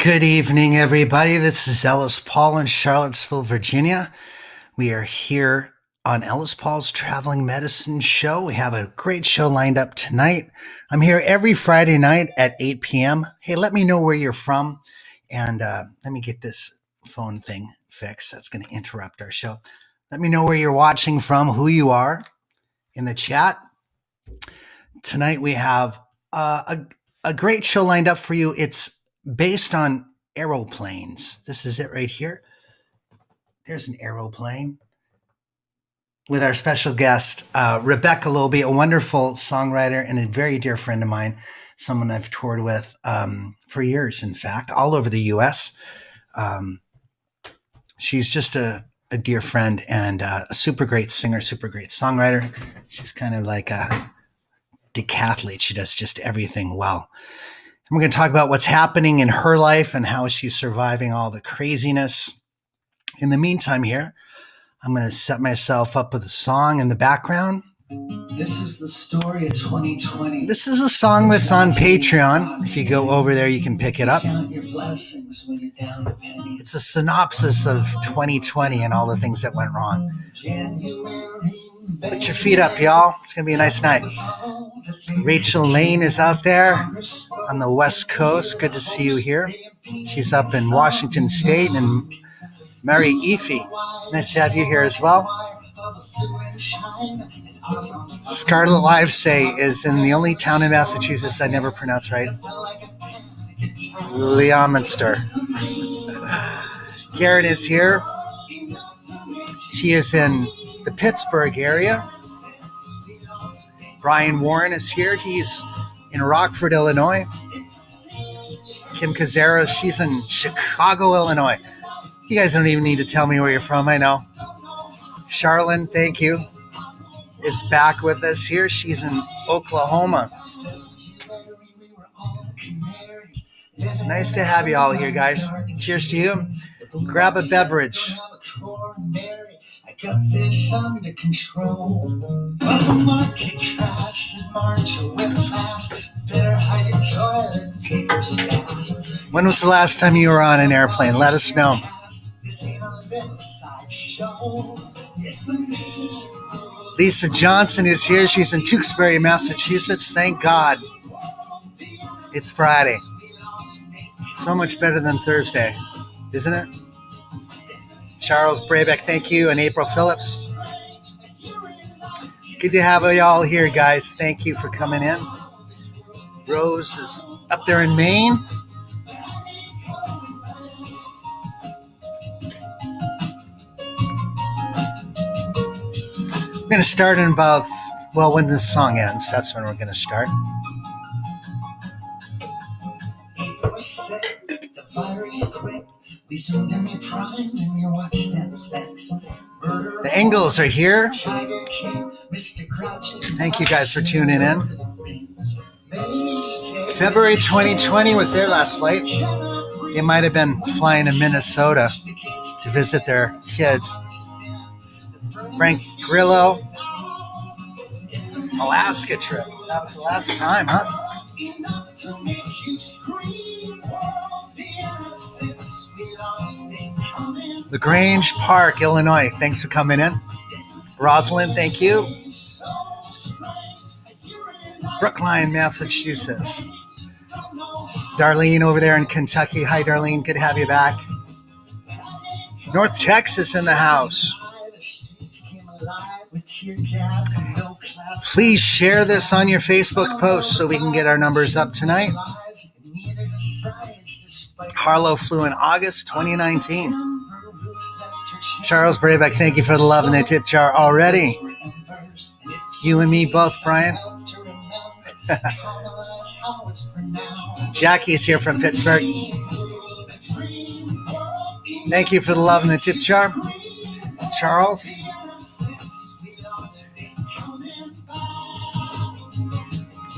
Good evening, everybody. This is Ellis Paul in Charlottesville, Virginia. We are here on Ellis Paul's Traveling Medicine Show. We have a great show lined up tonight. I'm here every Friday night at 8 p.m. Hey, let me know where you're from. And let me get this phone thing fixed. That's going to interrupt our show. Let me know where you're watching from, who you are in the chat. Tonight we have a great show lined up for you. It's based on aeroplanes. This is it right here. There's an aeroplane with our special guest, Rebecca Loebe, a wonderful songwriter and a very dear friend of mine, someone I've toured with for years, in fact, all over the U.S. She's just a dear friend and a super great singer, super great songwriter. She's kind of like a decathlete. She does just everything well. And we're going to talk about what's happening in her life and how she's surviving all the craziness. In the meantime here, I'm going to set myself up with a song in the background. This is the story of 2020. This is a song that's on Patreon. If you go over there, you can pick it up. Count your blessings when you're down to pennies. It's a synopsis of 2020 and all the things that went wrong. Put your feet up, y'all. It's going to be a nice night. Rachel Lane is out there on the West Coast. Good to see you here. She's up in Washington State. And Mary Efi, nice to have you here as well. Scarlet Livesay is in the only town in Massachusetts I never pronounce right. Leominster. Karen is here. She is in the Pittsburgh area. Brian Warren is here. He's in Rockford, Illinois. Kim Kazera, she's in Chicago, Illinois. You guys don't even need to tell me where you're from, I know. Charlene, thank you, is back with us here. She's in Oklahoma. Nice to have you all here, guys. Cheers to you. Grab a beverage. I got this under control. But the market crashed in March. Went fast. Better hide your toilet paper stash. When was the last time you were on an airplane? Let us know. This ain't a little sideshow. It's a Lisa Johnson is here. She's in Tewksbury, Massachusetts. Thank God. It's Friday. So much better than Thursday, isn't it? Charles Brabeck, thank you, and April Phillips. Good to have y'all here, guys. Thank you for coming in. Rose is up there in Maine. We're going to start in about, when this song ends, that's when we're going to start. April said the virus quit. We zoomed in me prime and we watched Netflix. The Engels are here. Thank you guys for tuning in. February 2020 was their last flight. They might have been flying to Minnesota to visit their kids. Frank Grillo. Alaska trip. That was the last time, huh? LaGrange Park, Illinois. Thanks for coming in. Rosalind, thank you. Brookline, Massachusetts. Darlene over there in Kentucky. Hi, Darlene. Good to have you back. North Texas in the house. Please share this on your Facebook post so we can get our numbers up tonight. Harlow flew in August 2019. Charles Brabeck, thank you for the love and the tip jar already. You and me both, Brian. Jackie's here from Pittsburgh. Thank you for the love and the tip jar. Charles.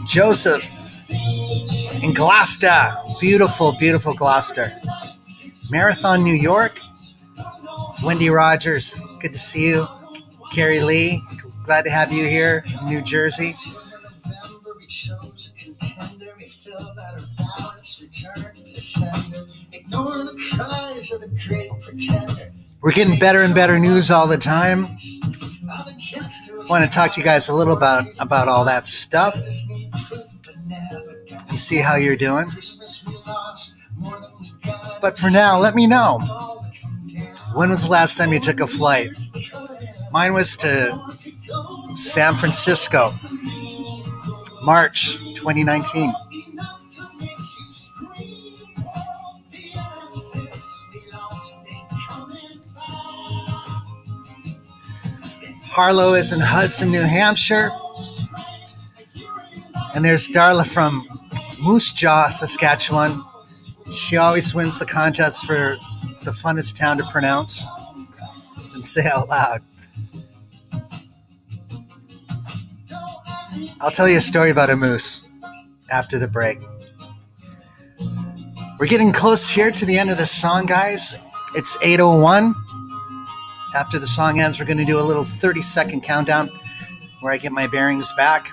Joseph in Gloucester. Beautiful, beautiful Gloucester. Marathon, New York. Wendy Rogers, good to see you. Carrie Lee, glad to have you here in New Jersey. We're getting better and better news all the time. I want to talk to you guys a little about all that stuff and see how you're doing. But for now, let me know. When was the last time you took a flight? Mine was to San Francisco, March 2019. Harlow is in Hudson, New Hampshire. And there's Darla from Moose Jaw, Saskatchewan. She always wins the contest for the funnest town to pronounce and say out loud. I'll tell you a story about a moose after the break. We're getting close here to the end of the song, guys. It's 8:01. After the song ends, we're going to do a little 30-second countdown where I get my bearings back.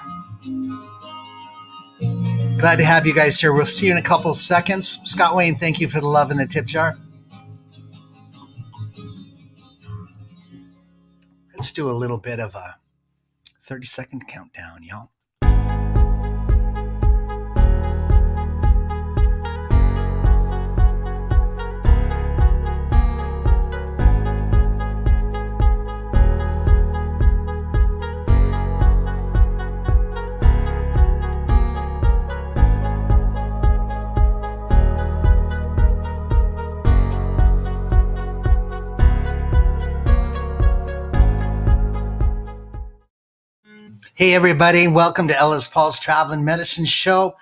Glad to have you guys here. We'll see you in a couple seconds. Scott Wayne, thank you for the love in the tip jar. Let's do a little bit of a 30-second countdown, y'all. Hey everybody, welcome to Ellis Paul's Traveling Medicine Show.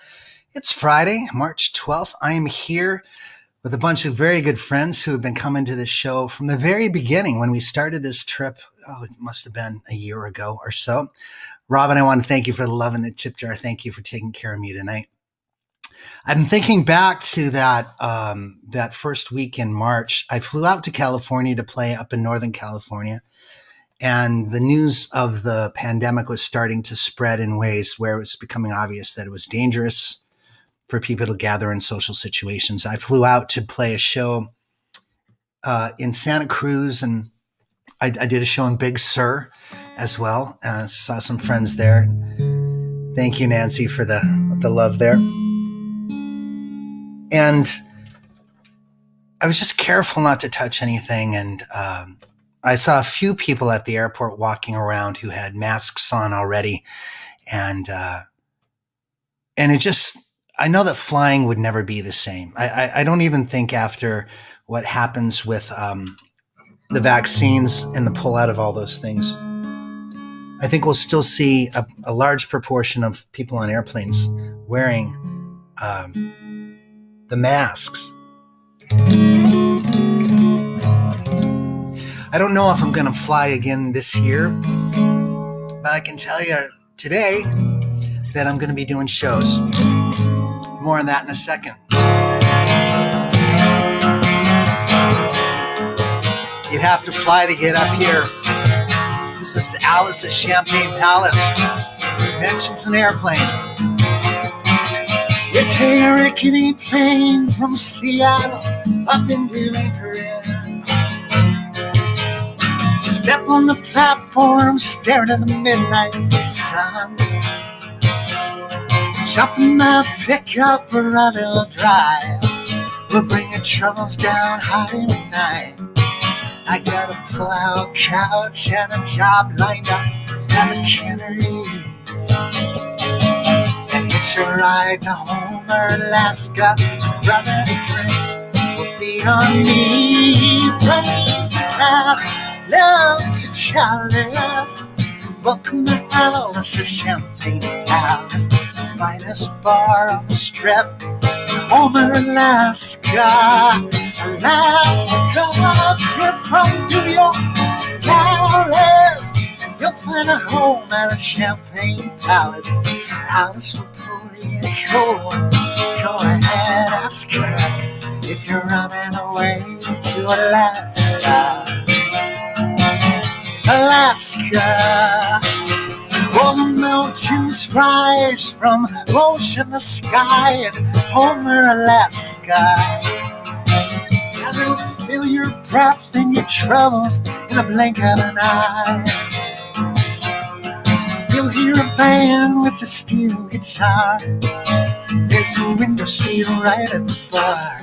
It's Friday, March 12th. I am here with a bunch of very good friends who have been coming to this show from the very beginning when we started this trip. Oh, it must have been a year ago or so. Robin, I want to thank you for the love in the tip jar. Thank you for taking care of me tonight. I've been thinking back to that first week in March. I flew out to California to play up in Northern California. And the news of the pandemic was starting to spread in ways where it was becoming obvious that it was dangerous for people to gather in social situations. I flew out to play a show in Santa Cruz, and I did a show in Big Sur as well. Saw some friends there. Thank you, Nancy, for the love there. And I was just careful not to touch anything, and I saw a few people at the airport walking around who had masks on already. And it just, I know that flying would never be the same. I don't even think after what happens with the vaccines and the pullout of all those things, I think we'll still see a large proportion of people on airplanes wearing the masks. I don't know if I'm going to fly again this year, but I can tell you today that I'm going to be doing shows. More on that in a second. You'd have to fly to get up here. This is Alice at Champagne Palace. Mentions an airplane. You take a rickety plane from Seattle up into Anchorage. Step on the platform, staring at the midnight sun. Jump in my pickup, or rather drive. We'll bring your troubles down high tonight. I got a pull-out couch and a job lined up at the Canaries. And hitch a ride to Homer, Alaska. Brother, the drinks will be on me. Planes and love to chalice. Welcome to Alice, a Champagne Palace, the finest bar on the strip. Homer, Alaska, Alaska. You're from New York, Dallas. You'll find a home at a Champagne Palace. Alice will pour you cold. Go ahead, ask her if you're running away to Alaska. Alaska, all the mountains rise from ocean to sky in Homer, Alaska. And the You'll feel your breath and your troubles in a blink of an eye. You'll hear a band with a steel guitar. There's a window seat right at the bar.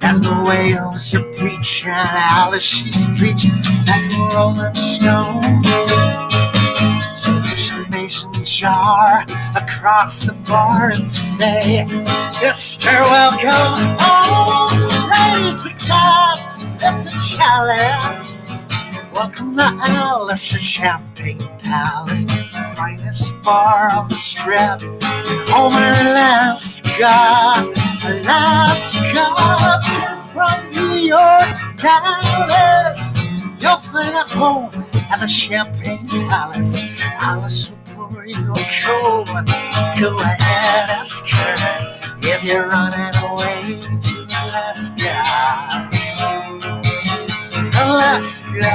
And the whales are preaching, Alice, she's preaching like a rolling stone. So push a mason jar across the bar and say, Mr. Welcome home. Raise a glass, lift a chalice. Welcome to Alice, the Champagne Palace, the finest bar on the strip in Homer, Alaska. Alaska, if you're from New York, Dallas, you'll find a home at the Champagne Palace. Alice will pour you a cold one. Go ahead, ask her if you're running away to Alaska. Alaska.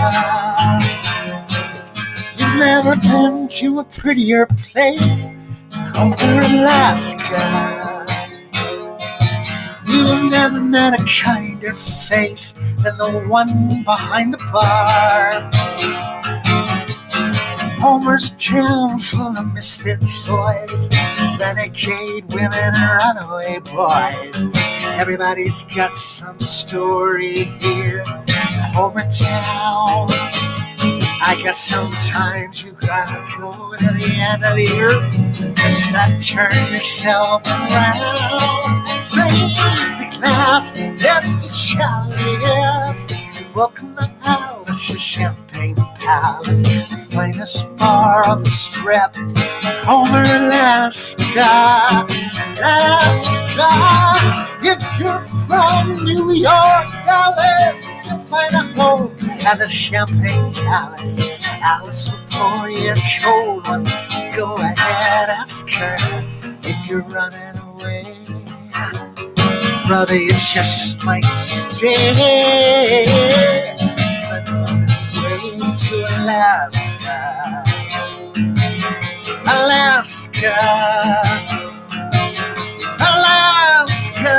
You've never been to a prettier place than Homer, Alaska. You've never met a kinder face than the one behind the bar. Homer's a town full of misfit toys, renegade women and runaway boys. Everybody's got some story here in Homer town. I guess sometimes you gotta go to the end of the earth just to turn yourself around. Raise the glass, lift the chalice. Welcome to Alice, the Champagne Palace, the finest bar on the strip, Homer, Alaska. Alaska, if you're from New York, Dallas, you'll find a home at the Champagne Palace. Alice will pour you a cold one. Go ahead, ask her if you're running away. Brother, you just might stay. But on the way to Alaska. Alaska. Alaska.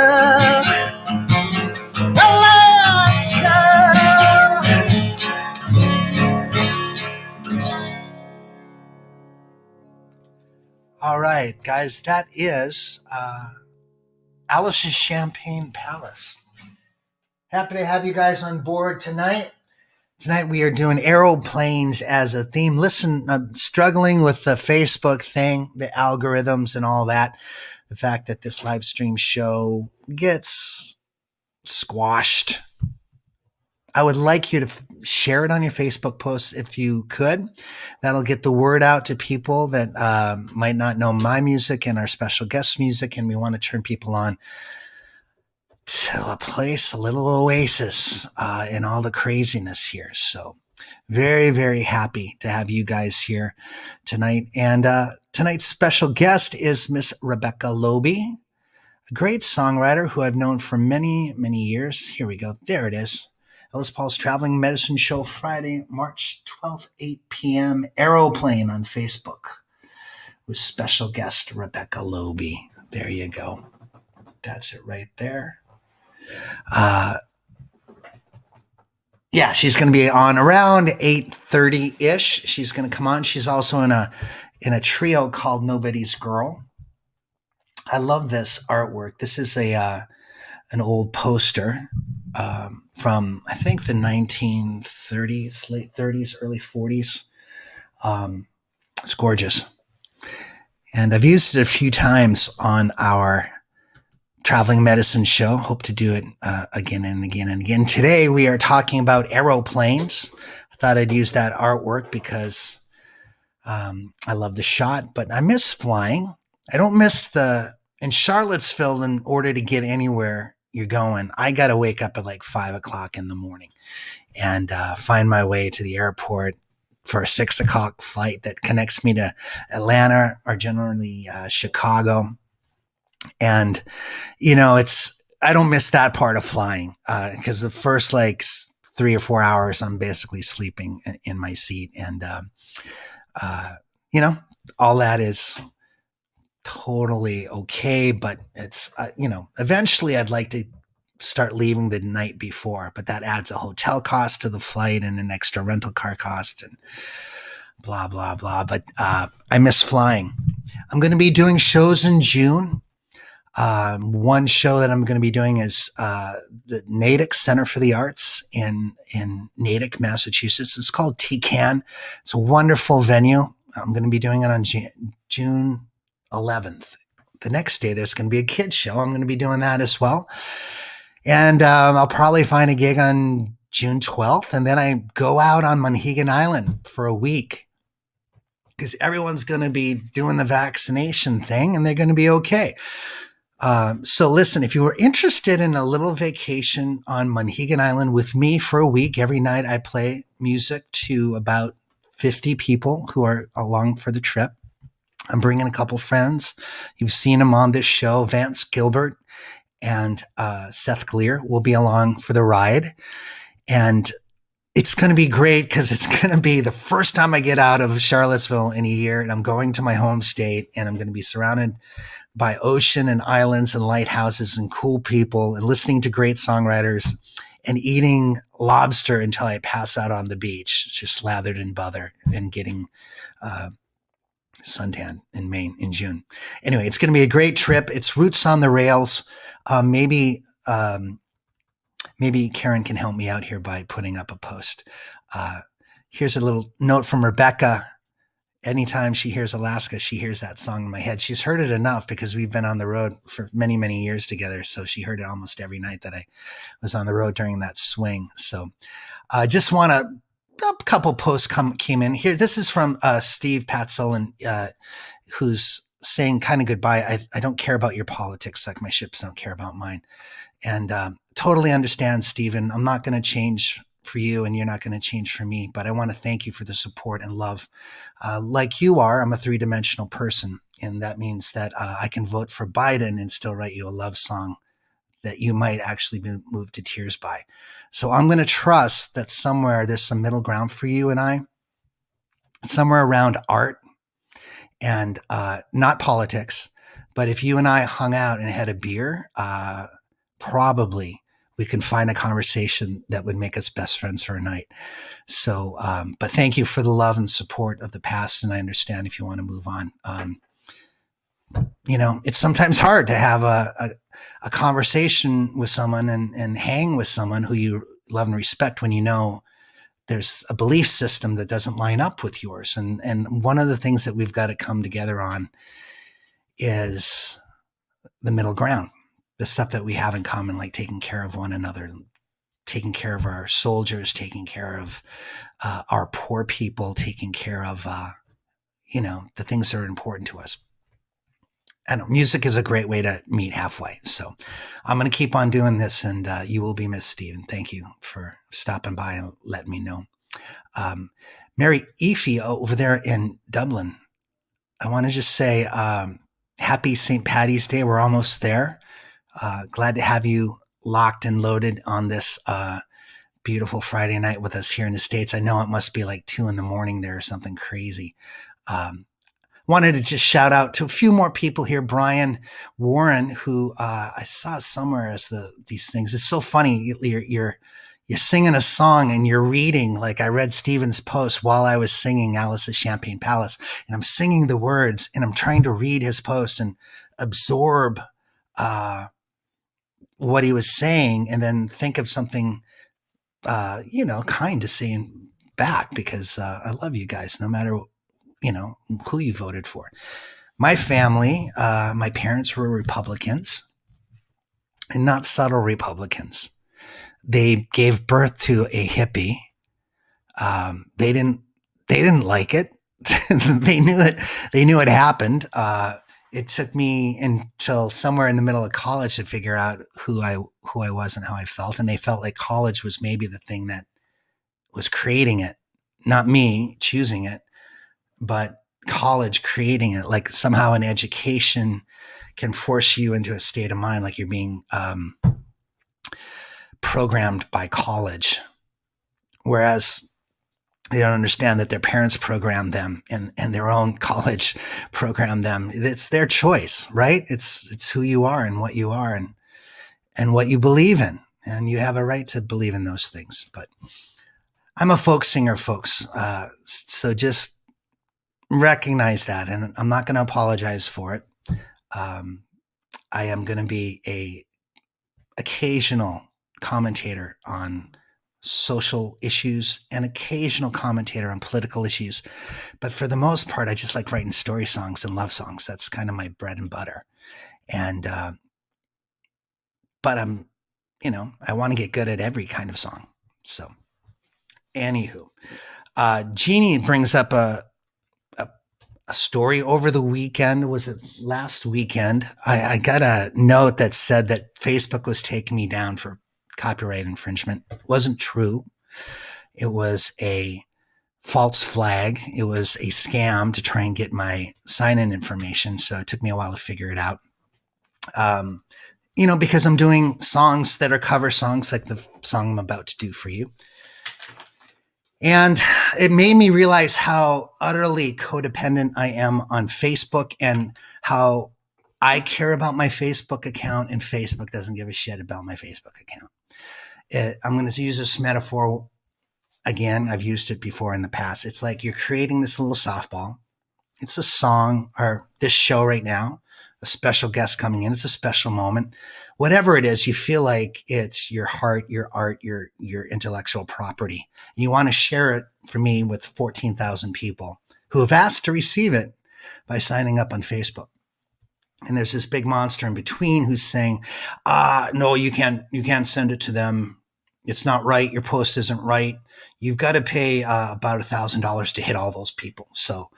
Alaska. All right, guys, that is Alice's Champagne Palace. Happy to have you guys on board tonight. Tonight we are doing Aeroplanes as a theme. Listen, I'm struggling with the Facebook thing, the algorithms and all that. The fact that this live stream show gets squashed. I would like you to share it on your Facebook posts if you could. That'll get the word out to people that might not know my music and our special guest music, and we want to turn people on to a place, a little oasis in all the craziness here. So very, very happy to have you guys here tonight. And tonight's special guest is Miss Rebecca Loebe, a great songwriter who I've known for many, many years. Here we go. There it is. Ellis Paul's Traveling Medicine Show, Friday, March 12th, 8 p.m. Aeroplane on Facebook with special guest Rebecca Loebe. There you go. That's it right there. Yeah, she's going to be on around 8:30-ish. She's going to come on. She's also in a trio called Nobody's Girl. I love this artwork. This is an old poster from, I think, the 1930s, late 30s, early 40s. It's gorgeous. And I've used it a few times on our Traveling Medicine Show. Hope to do it again and again and again. Today we are talking about aeroplanes. I thought I'd use that artwork because I love the shot, but I miss flying. I don't miss in Charlottesville, in order to get anywhere you're going, I got to wake up at like 5 o'clock in the morning and find my way to the airport for a 6 o'clock flight that connects me to Atlanta or generally Chicago. And, I don't miss that part of flying because the first like 3 or 4 hours, I'm basically sleeping in my seat. And, all that is totally okay. But it's, eventually I'd like to start leaving the night before, but that adds a hotel cost to the flight and an extra rental car cost and blah, blah, blah. But I miss flying. I'm going to be doing shows in June. One show that I'm going to be doing is the Natick Center for the Arts in Natick, Massachusetts. It's called TCAN. It's a wonderful venue. I'm going to be doing it on June 11th. The next day, there's going to be a kids show. I'm going to be doing that as well. And I'll probably find a gig on June 12th. And then I go out on Monhegan Island for a week because everyone's going to be doing the vaccination thing and they're going to be okay. So listen, if you were interested in a little vacation on Monhegan Island with me for a week, every night I play music to about 50 people who are along for the trip. I'm bringing a couple friends. You've seen them on this show. Vance Gilbert and Seth Gleer will be along for the ride. And it's going to be great because it's going to be the first time I get out of Charlottesville in a year, and I'm going to my home state, and I'm going to be surrounded by ocean and islands and lighthouses and cool people and listening to great songwriters and eating lobster until I pass out on the beach, just lathered in butter and getting suntan in Maine in June. Anyway, it's going to be a great trip. It's Roots on the Rails. Maybe Karen can help me out here by putting up a post. Here's a little note from Rebecca. Anytime she hears Alaska, she hears that song in my head. She's heard it enough because we've been on the road for many, many years together. So she heard it almost every night that I was on the road during that swing. So I just want to, a couple posts came in here. This is from Steve Patzel, who's saying kind of goodbye. I don't care about your politics like my ships don't care about mine. And totally understand, Stephen. I'm not going to change for you and you're not going to change for me, but I want to thank you for the support and love. Like you are, I'm a three-dimensional person, and that means that I can vote for Biden and still write you a love song that you might actually be moved to tears by. So I'm going to trust that somewhere there's some middle ground for you and I, somewhere around art and not politics. But if you and I hung out and had a beer, probably we can find a conversation that would make us best friends for a night. So, but thank you for the love and support of the past. And I understand if you want to move on. It's sometimes hard to have a conversation with someone and hang with someone who you love and respect when you know there's a belief system that doesn't line up with yours. And one of the things that we've got to come together on is the middle ground. The stuff that we have in common, like taking care of one another, taking care of our soldiers, taking care of our poor people, taking care of, the things that are important to us. I know music is a great way to meet halfway. So I'm going to keep on doing this, and you will be missed, Stephen. Thank you for stopping by and letting me know. Mary Efi over there in Dublin, I want to just say happy St. Paddy's Day. We're almost there. Glad to have you locked and loaded on this beautiful Friday night with us here in the States. I know it must be like 2 a.m. there or something crazy. Wanted to just shout out to a few more people here. Brian Warren, who I saw somewhere as these things. It's so funny. You're singing a song and you're reading, like I read Stephen's post while I was singing Alice's Champagne Palace, and I'm singing the words and I'm trying to read his post and absorb what he was saying, and then think of something, kind to say back, because I love you guys, no matter, who you voted for. My family, my parents were Republicans, and not subtle Republicans. They gave birth to a hippie. They didn't like it. They knew it. They knew it happened. It took me until somewhere in the middle of college to figure out who I was and how I felt. And they felt like college was maybe the thing that was creating it, not me choosing it, but college creating it. Like somehow an education can force you into a state of mind, like you're being programmed by college. Whereas they don't understand that their parents programmed them and their own college programmed them. It's their choice, right? It's who you are and what you are. and what you believe in. And you have a right to believe in those things. But I'm a folk singer, folks. So just recognize that. And I'm not going to apologize for it. I am going to be a occasional commentator on social issues and occasional commentator on political issues. But for the most part, I just like writing story songs and love songs. That's kind of my bread and butter. And, but I want to get good at every kind of song. So anywho, Jeannie brings up a story over the weekend. Was it last weekend? I got a note that said that Facebook was taking me down for copyright infringement. It wasn't true. It was a false flag. It was a scam to try and get my sign-in information. So it took me a while to figure it out. Because I'm doing songs that are cover songs like the song I'm about to do for you. And it made me realize how utterly codependent I am on Facebook and how I care about my Facebook account and Facebook doesn't give a shit about my Facebook account. I'm going to use this metaphor again. I've used it before in the past. It's like you're creating this little softball. It's a song or this show right now, a special guest coming in. It's a special moment. Whatever it is, you feel like it's your heart, your art, your intellectual property. And you want to share it for me with 14,000 people who have asked to receive it by signing up on Facebook. And there's this big monster in between who's saying, no, you can't send it to them. It's not right. Your post isn't right. You've got to pay about $1,000 to hit all those people. So,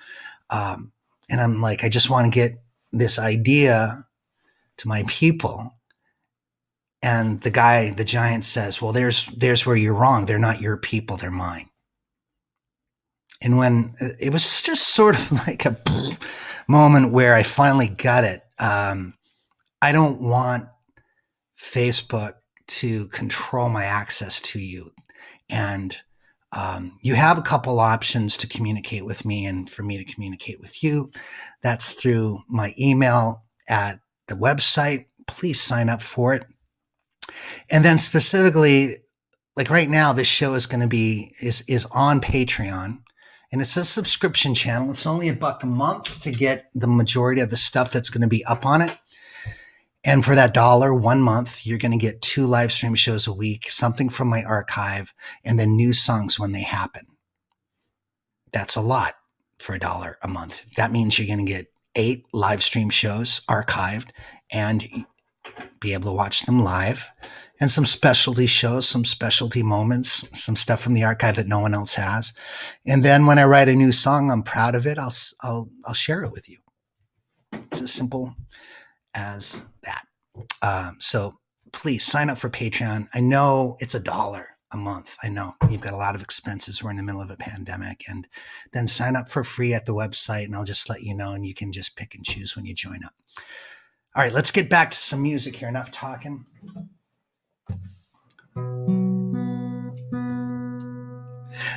and I'm like, I just want to get this idea to my people. And the giant says, well, there's where you're wrong. They're not your people. They're mine. And when it was just sort of like a moment where I finally got it. I don't want Facebook to control my access to you. And you have a couple options to communicate with me and for me to communicate with you. That's through my email at the website. Please sign up for it. And then specifically, like right now, this show is going to be is on Patreon, and it's a subscription channel. It's only $1 a month to get the majority of the stuff that's going to be up on it. And for that $1 1 month, you're going to get 2 live stream shows a week, something from my archive, and then new songs when they happen. That's a lot for $1 a month. That means you're going to get 8 live stream shows archived and be able to watch them live, and some specialty shows, some specialty moments, some stuff from the archive that no one else has. And then when I write a new song, I'm proud of it. I'll share it with you. It's as simple as that. So please sign up for Patreon. I know it's $1 a month. I know you've got a lot of expenses. We're in the middle of a pandemic, and then sign up for free at the website, and I'll just let you know, and you can just pick and choose when you join up. All right, let's get back to some music here. Enough talking.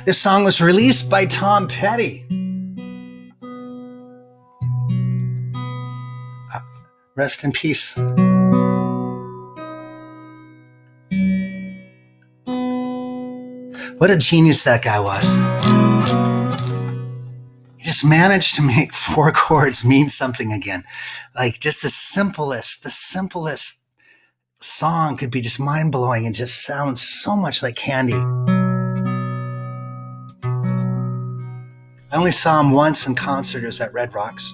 This song was released by Tom Petty. Rest in peace. What a genius that guy was. He just managed to make 4 chords mean something again. Like just the simplest song could be just mind-blowing and just sounds so much like candy. I only saw him once in concert. It was at Red Rocks.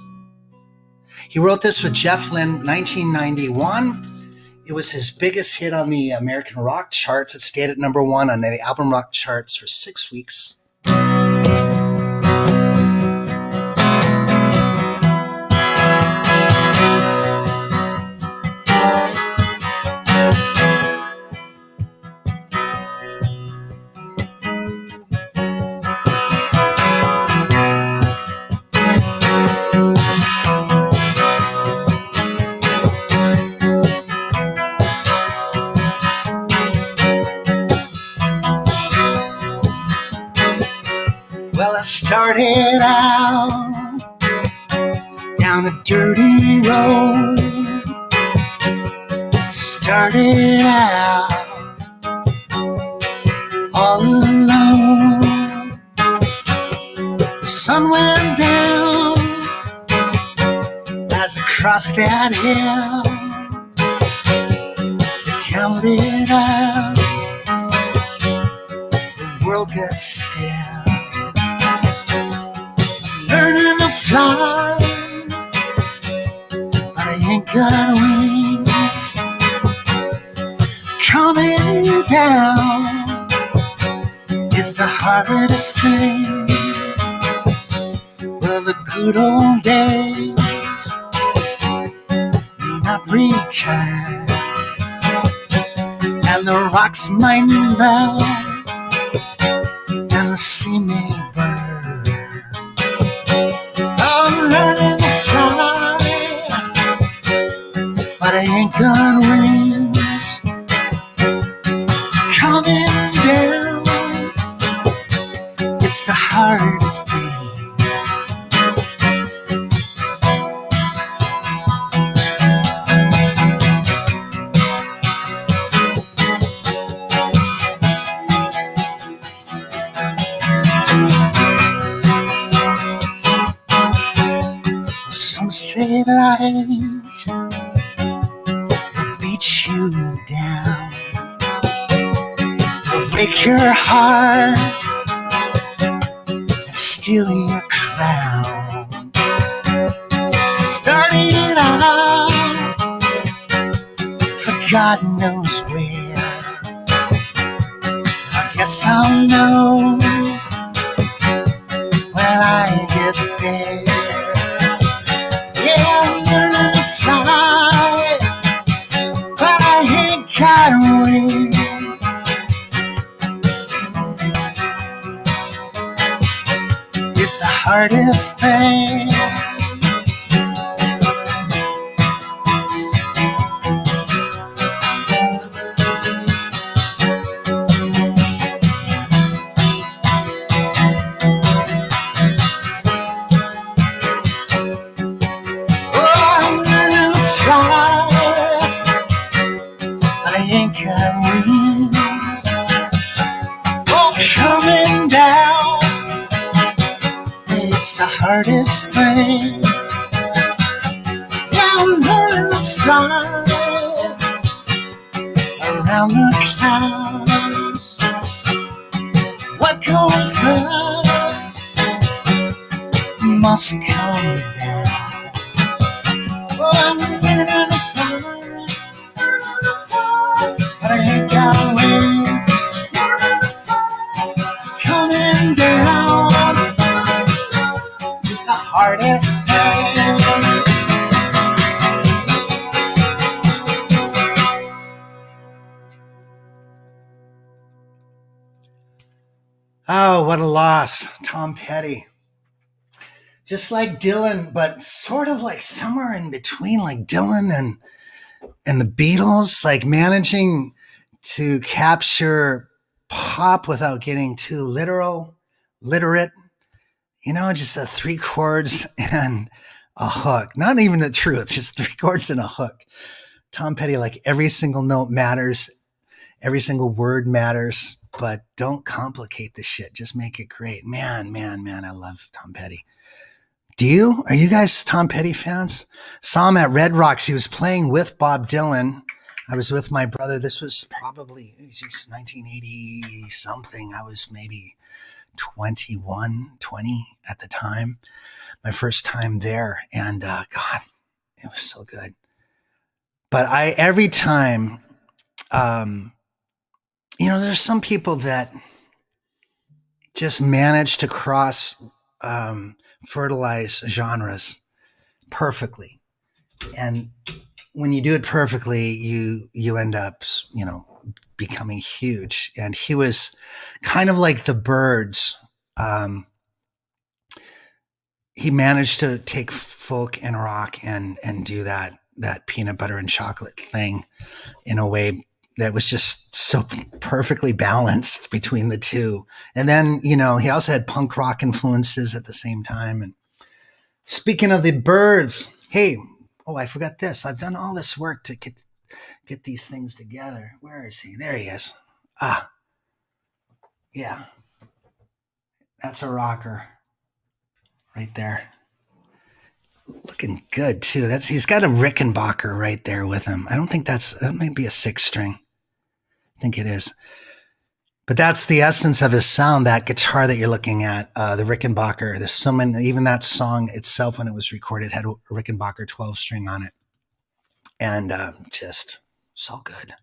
He wrote this with Jeff Lynne, 1991. It was his biggest hit on the American rock charts. It stayed at number 1 on the album rock charts for 6 weeks. Started out down a dirty road. Started it out all alone. The sun went down as I crossed that hill. The town lit up, the world got still. Learning to fly, but I ain't got wings. Coming down is the hardest thing. Well, the good old days may not return, and the rocks might melt, and the sea may burn. I'm learning to fly, but I ain't got wings. Coming down, it's the hardest thing. Some say life will beat you down, will break your heart and steal your crown. Starting out for God knows where, I guess I'll know when I get there. Yeah, I'm learning to fly, but I ain't got wings. It's the hardest thing. Oh, I'm learning to fly, but I ain't got wings. Oh, coming down, it's the hardest thing. Yeah, I'm learning to fly around the clouds. What goes up must come down. Oh, I'm learning to fly, but I ain't got wings. Coming down, it's the hardest thing. Oh, what a loss. Tom Petty. Just like Dylan, but sort of like somewhere in between, like Dylan and the Beatles, like managing to capture pop without getting too literate. You know, just the three chords and a hook. Not even the truth, just three chords and a hook. Tom Petty, like every single note matters, every single word matters, but don't complicate the shit. Just make it great. Man, I love Tom Petty. Do you? Are you guys Tom Petty fans? Saw him at Red Rocks. He was playing with Bob Dylan. I was with my brother. This was probably 1980 something. I was maybe 21, 20 at the time. My first time there. And God, it was so good. But every time, there's some people that just manage to cross fertilize genres perfectly. And when you do it perfectly, you end up, becoming huge. And he was kind of like the Byrds. He managed to take folk and rock and do that peanut butter and chocolate thing in a way that was just so perfectly balanced between the two. And then, he also had punk rock influences at the same time. And speaking of the Byrds, hey, I forgot this. I've done all this work to get these things together. Where is he? There he is. Ah, yeah. That's a rocker right there. Looking good too. He's got a Rickenbacker right there with him. I don't think that might be a 6-string. I think it is. But that's the essence of his sound, that guitar that you're looking at, the Rickenbacker. There's so many, even that song itself, when it was recorded, had a Rickenbacker 12-string on it. And just so good.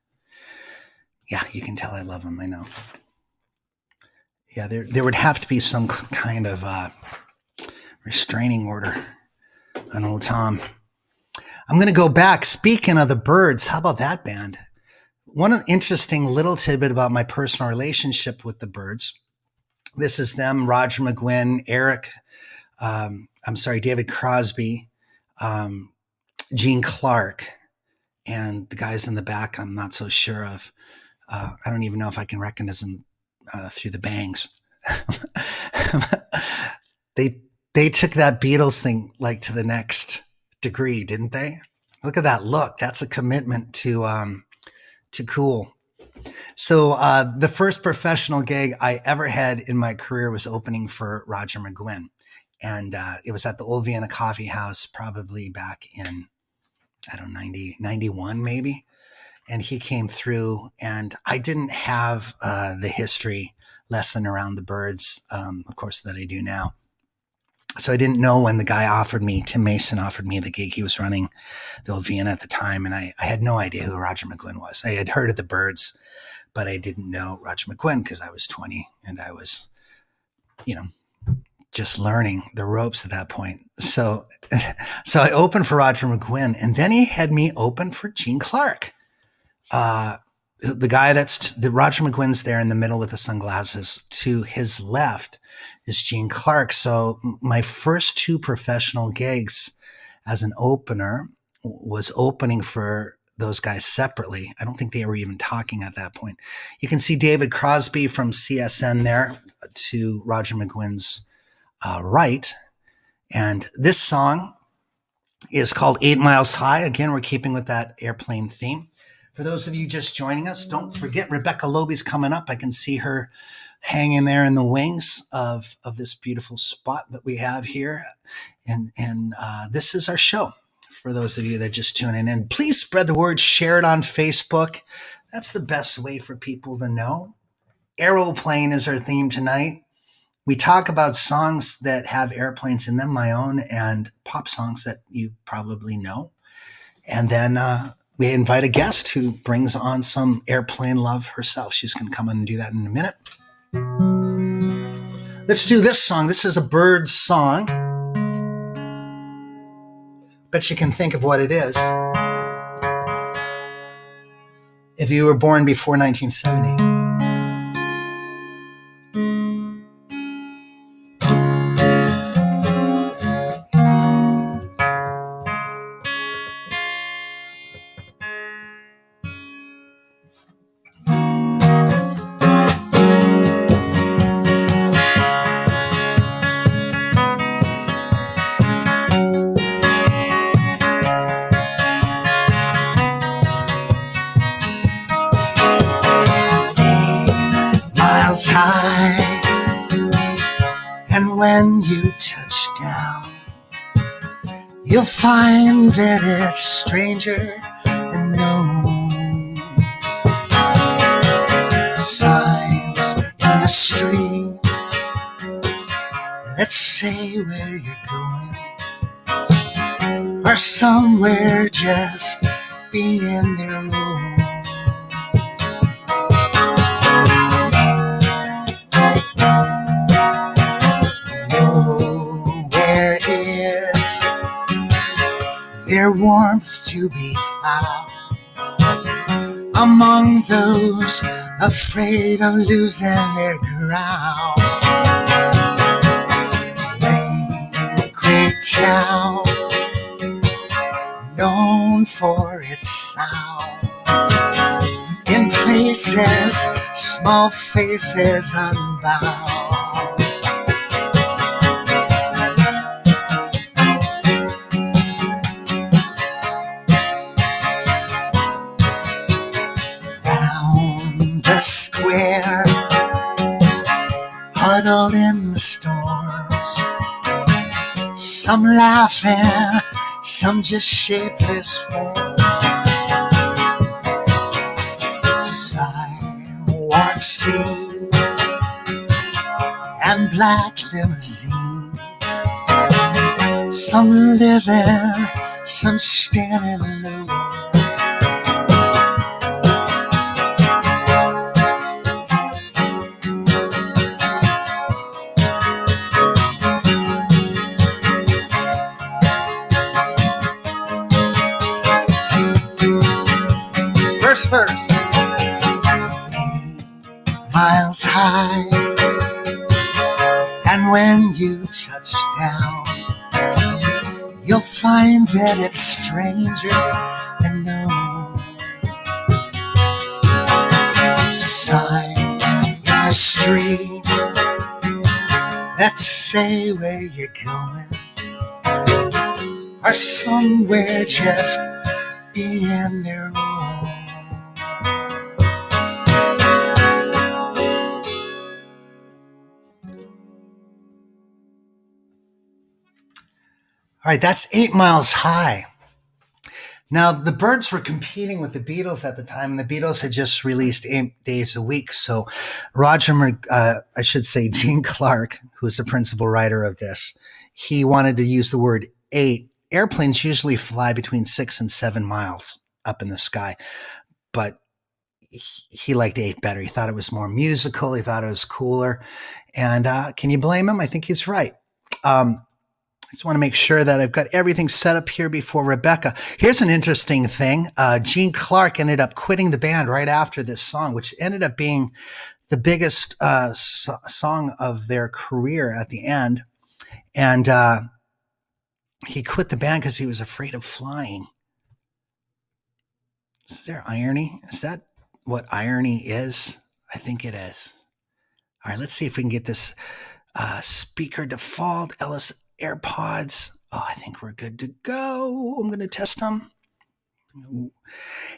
Yeah, you can tell I love him, I know. Yeah, there would have to be some kind of restraining order on old Tom. I'm going to go back. Speaking of the Byrds, how about that band? One interesting little tidbit about my personal relationship with the Byrds. This is them, Roger McGuinn, David Crosby, Gene Clark, and the guys in the back I'm not so sure of. I don't even know if I can recognize them through the bangs. They took that Beatles thing like to the next degree, didn't they? Look at that look. That's a commitment to cool. So the first professional gig I ever had in my career was opening for Roger McGuinn. And it was at the Old Vienna Coffee House, probably back in, 91 maybe. And he came through, and I didn't have the history lesson around the Byrds, of course, that I do now. So I didn't know when the guy Tim Mason offered me the gig. He was running the Old Vienna at the time, and I had no idea who Roger McGuinn was. I had heard of the Byrds, but I didn't know Roger McGuinn because I was 20 and I was, just learning the ropes at that point. So I opened for Roger McGuinn, and then he had me open for Gene Clark. The guy the Roger McGuinn's there in the middle with the sunglasses. To his left is Gene Clark. So my first 2 professional gigs as an opener was opening for those guys separately. I don't think they were even talking at that point. You can see David Crosby from CSN there to Roger McGuinn's right. And this song is called 8 Miles High. Again, we're keeping with that airplane theme. For those of you just joining us, don't forget Rebecca Loebe's coming up. I can see her hanging there in the wings of this beautiful spot that we have here. And this is our show. For those of you that are just tuning in, please spread the word, share it on Facebook. That's the best way for people to know. Aeroplane is our theme tonight. We talk about songs that have airplanes in them, my own, and pop songs that you probably know. And then we invite a guest who brings on some airplane love herself. She's going to come on and do that in a minute. Let's do this song. This is a Byrds song. Bet you can think of what it is. If you were born before 1970. 8 miles high, and when you touch down, you'll find that it's stranger than known. Signs in the street that say where you're going, or somewhere just being their own. Nowhere is there warmth to be found among those afraid of losing their ground. Lane, great town, known for its sound. In places, small faces unbound. around the square, huddled in the storms, some laughing, some just shapeless forms. Sidewalk scene and black limousines, some living, some standing alone. First, 8 miles high, and when you touch down, you'll find that it's stranger than known. Signs in the street that say where you're going are somewhere just being their own. All right, that's 8 Miles High. Now, the Byrds were competing with the Beatles at the time, and the Beatles had just released 8 Days a Week. So Gene Clark, who was the principal writer of this, he wanted to use the word 8. Airplanes usually fly between 6 and 7 miles up in the sky, but he liked 8 better. He thought it was more musical. He thought it was cooler. And can you blame him? I think he's right. I just want to make sure that I've got everything set up here before Rebecca. Here's an interesting thing. Gene Clark ended up quitting the band right after this song, which ended up being the biggest song of their career at the end. And he quit the band because he was afraid of flying. Is there irony? Is that what irony is? I think it is. All right, let's see if we can get this speaker default, Ellis AirPods. Oh, I think we're good to go. I'm going to test them.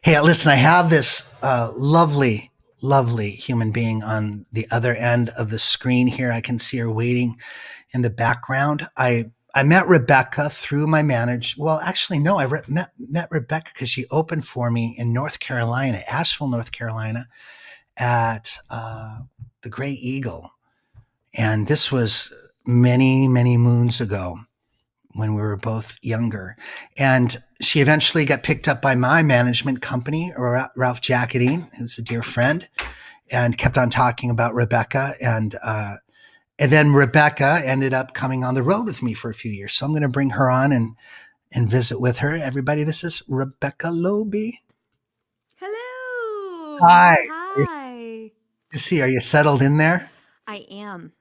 Hey, listen, I have this lovely human being on the other end of the screen here. I can see her waiting in the background. I met Rebecca through my manager. Well, actually, no, I met Rebecca because she opened for me in North Carolina, Asheville, North Carolina, at the Gray Eagle. And this was many moons ago when we were both younger. And she eventually got picked up by my management company, Ralph Jacquetine, who's a dear friend, and kept on talking about Rebecca. And then Rebecca ended up coming on the road with me for a few years. So I'm going to bring her on and visit with her. Everybody, this is Rebecca Loebe. Hello. Hi. Hi. Good to see you. Are you settled in there? I am.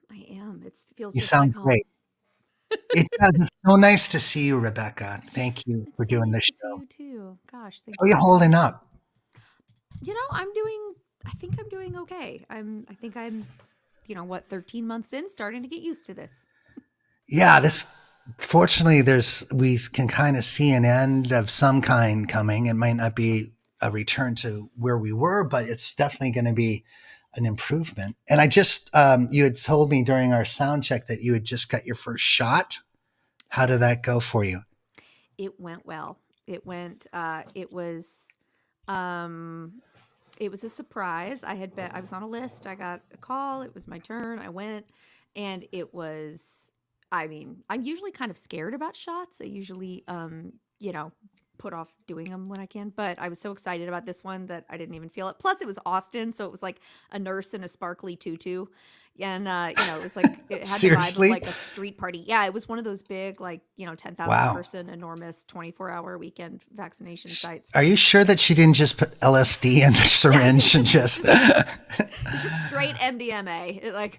It feels You just sound like great. home. It does. It's so nice to see you, Rebecca. Thank you for doing this nice show. to see you too. Gosh, thank How are you. you holding up? I think I'm doing okay. I'm 13 months in, starting to get used to this. Yeah, fortunately we can kind of see an end of some kind coming. It might not be a return to where we were, but it's definitely going to be an improvement. And I just, you had told me during our sound check that you had just got your first shot. How did that go for you? It went well. It was a surprise. I was on a list. I got a call. It was my turn. I went, and I'm usually kind of scared about shots. I usually, put off doing them when I can, but I was so excited about this one that I didn't even feel it. Plus it was Austin. So it was like a nurse in a sparkly tutu. And, it was like, it had Seriously? the vibe of like a street party. Yeah. It was one of those big, 10,000 person, enormous 24-hour weekend vaccination sites. Are you sure that she didn't just put LSD in the syringe and just... It's just straight MDMA.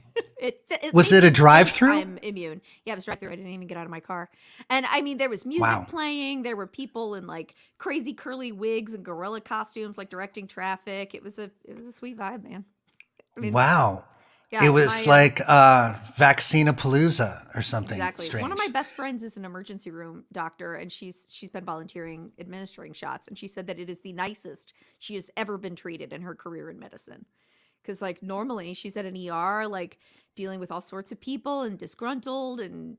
Was it a drive-through? I'm immune. Yeah, it was drive-through. I didn't even get out of my car. And there was music playing. There were people in like crazy curly wigs and gorilla costumes, like directing traffic. It was a sweet vibe, man. Wow. Yeah, It was my like Vaccinapalooza or something exactly. One of my strange. best friends is an emergency room doctor, and she's been volunteering administering shots, and she said that it is the nicest she has ever been treated in her career in medicine. Because like normally she's at an ER, like dealing with all sorts of people and disgruntled and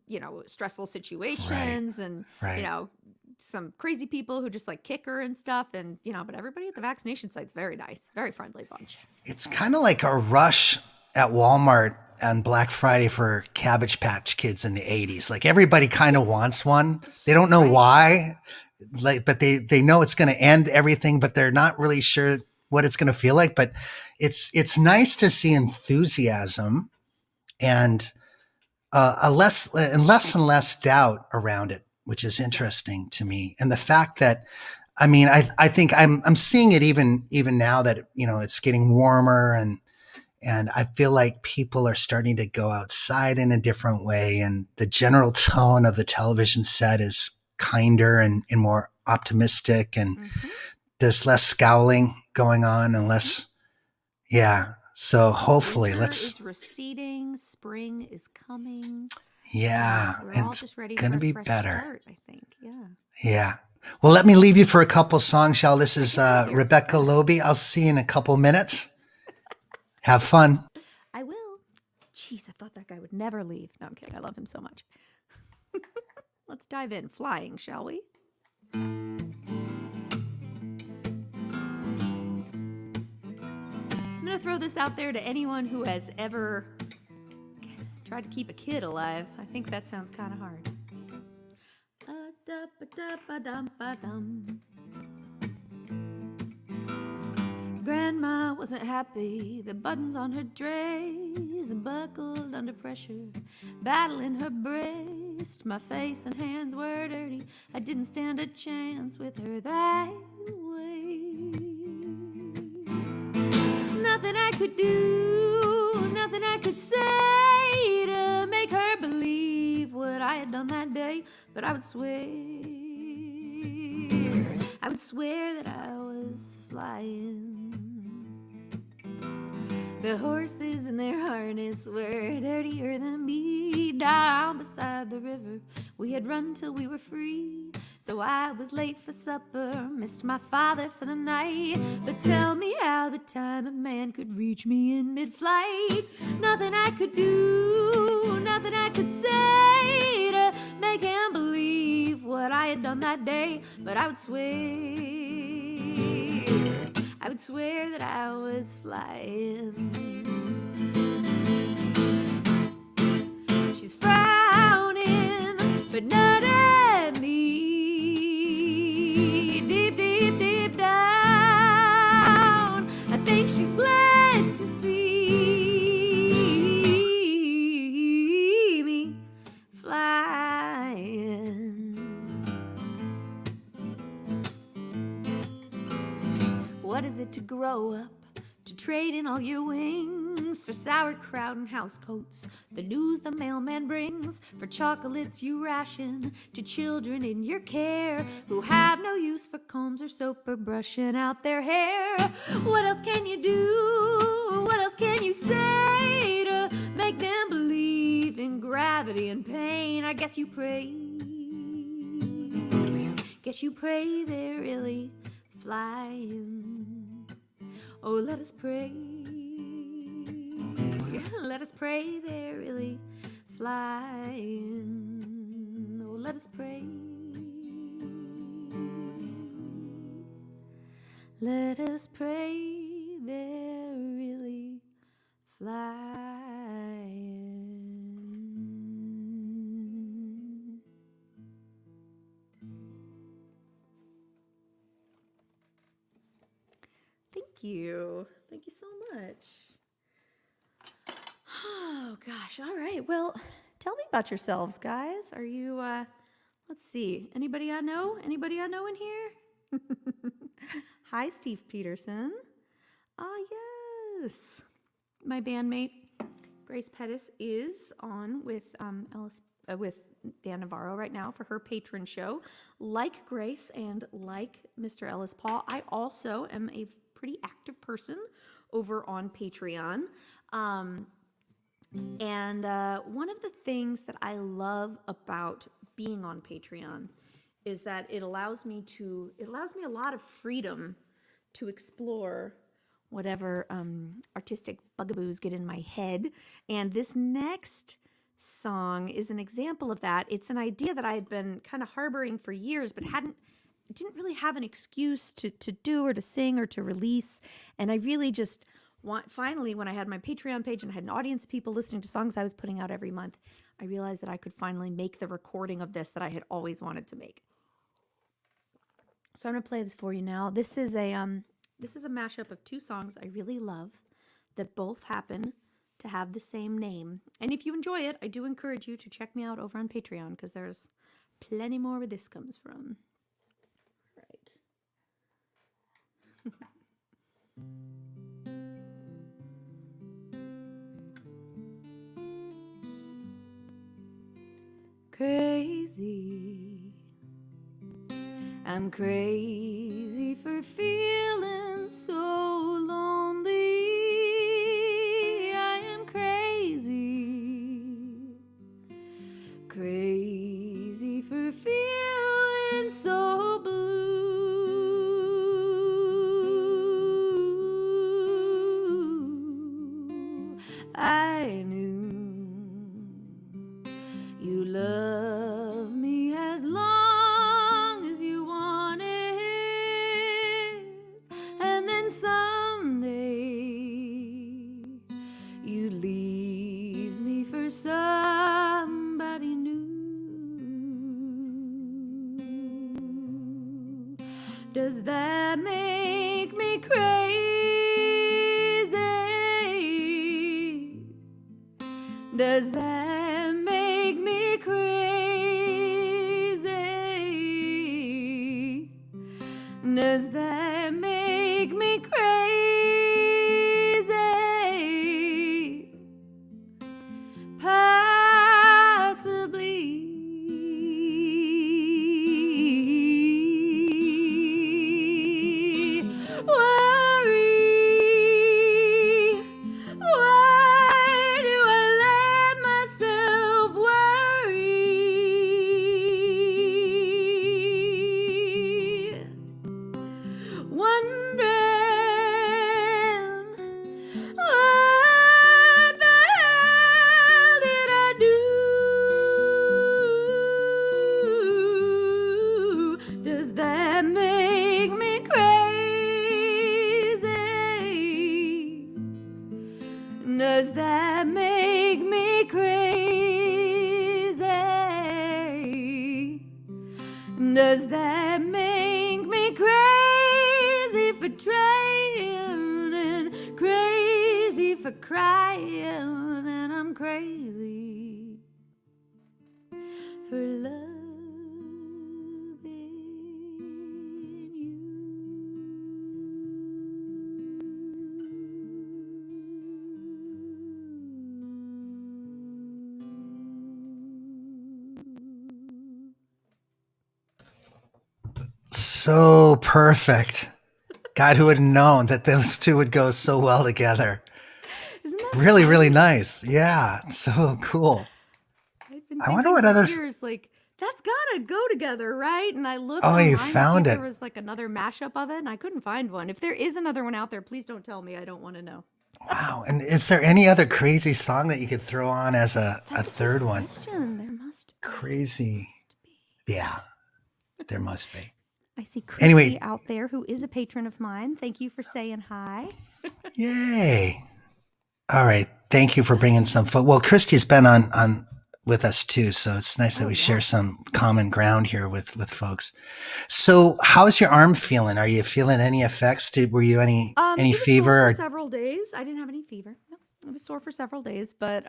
stressful Right, situations and you right. know some crazy people who just like kick her and stuff, and but everybody at the vaccination site's very nice, very friendly bunch. It's kind of like a rush at Walmart on Black Friday for Cabbage Patch Kids in the 80s. Like everybody kind of wants one. They don't know Right. why, like, but they know it's going to end everything, but they're not really sure what it's going to feel like. But it's nice to see enthusiasm and less and less doubt around it, which is Yeah. interesting to me. And the fact that, I mean, I think I'm seeing it even now that it's getting warmer, and I feel like people are starting to go outside in a different way, and the general tone of the television set is kinder and more optimistic, and Mm-hmm. there's less scowling going on and Mm-hmm. less, yeah. So hopefully, Winter let's, is receding, spring is coming. yeah, We're and all it's just ready gonna for a be fresh better. start, I think. Yeah. Yeah. Well, let me leave you for a couple songs, y'all. This Let's is get out of here. Rebecca Yeah. Loebe. I'll see you in a couple minutes. Have fun. I will. Jeez, I thought that guy would never leave. No, I'm kidding. I love him so much. Let's dive in flying, shall we? I'm going to throw this out there to anyone who has ever tried to keep a kid alive. I think that sounds kind of hard. Grandma wasn't happy. The buttons on her dress buckled under pressure, battling her breast. My face and hands were dirty. I didn't stand a chance with her that way. Nothing I could do, nothing I could say to make her believe what I had done that day. But I would swear that I was flying. The horses in their harness were dirtier than me. Down beside the river, we had run till we were free. So I was late for supper, missed my father for the night. But tell me how the time a man could reach me in mid-flight. Nothing I could do, nothing I could say to make him believe what I had done that day. But I would swear that I was flying. She's frowning, but not at me. Deep, deep, deep down, I think she's glad to see me flying. What is it to grow up, to trade in all your wings for sauerkraut and housecoats, the news the mailman brings, for chocolates you ration to children in your care who have no use for combs or soap or brushing out their hair? What else can you do? What else can you say to make them believe in gravity and pain? I guess you pray. Guess you pray they're really flying. Oh, let us pray. Let us pray they're really flying. Oh, let us pray. Let us pray they're really flying. Thank you. Thank you so much. Oh, gosh. All right. Well, tell me about yourselves, guys. Are you, let's see. Anybody I know? Anybody I know in here? Hi, Steve Peterson. Ah, yes. My bandmate, Grace Pettis, is on with Ellis, with Dan Navarro right now for her patron show. Like Grace and like Mr. Ellis Paul, I also am a pretty active person over on Patreon. And one of the things that I love about being on Patreon is that it allows me a lot of freedom to explore whatever artistic bugaboos get in my head. And this next song is an example of that. It's an idea that I had been kind of harboring for years, but didn't really have an excuse to do or to sing or to release. And I really just finally, when I had my Patreon page and I had an audience of people listening to songs I was putting out every month, I realized that I could finally make the recording of this that I had always wanted to make. So I'm going to play this for you now. This is a mashup of two songs I really love that both happen to have the same name. And if you enjoy it, I do encourage you to check me out over on Patreon because there's plenty more where this comes from. Right. Crazy. I'm crazy for feeling so lonely. I am crazy. Crazy for feeling so blue. I knew you love me as long as you wanted, and then someday you leave me for somebody new. Does that make me crazy? Does that make me crazy? Does that make me crazy? Possibly. Worry. Why do I let myself worry? Wondering what the hell did I do? Does that make me crazy? Does that make me crazy? Does that make me crazy for trying and crazy for crying, and I'm crazy for loving you. So perfect. God, who would have known that those two would go so well together? Isn't that Really, really funny? nice. Yeah, so cool. I've been I wonder thinking what for others. years, like, that's gotta go together, right? And I looked Oh, you online to see found if it. there was like another mashup of it, and I couldn't find one. If there is another one out there, please don't tell me. I don't want to know. Wow. And is there any other crazy song that you could throw on as a That's a good third one? question. There must be. Crazy. Must be. Yeah, there must be. I see Christy Anyway, out there who is a patron of mine. Thank you for saying hi. yay. All right. Thank you for bringing some well, Christy's been on with us too, so it's nice that Oh we yeah. share some common ground here with folks. So, how's your arm feeling? Are you feeling any effects? Were you any It was fever? sore for Or, several days. I didn't have any fever. No, it was sore for several days, but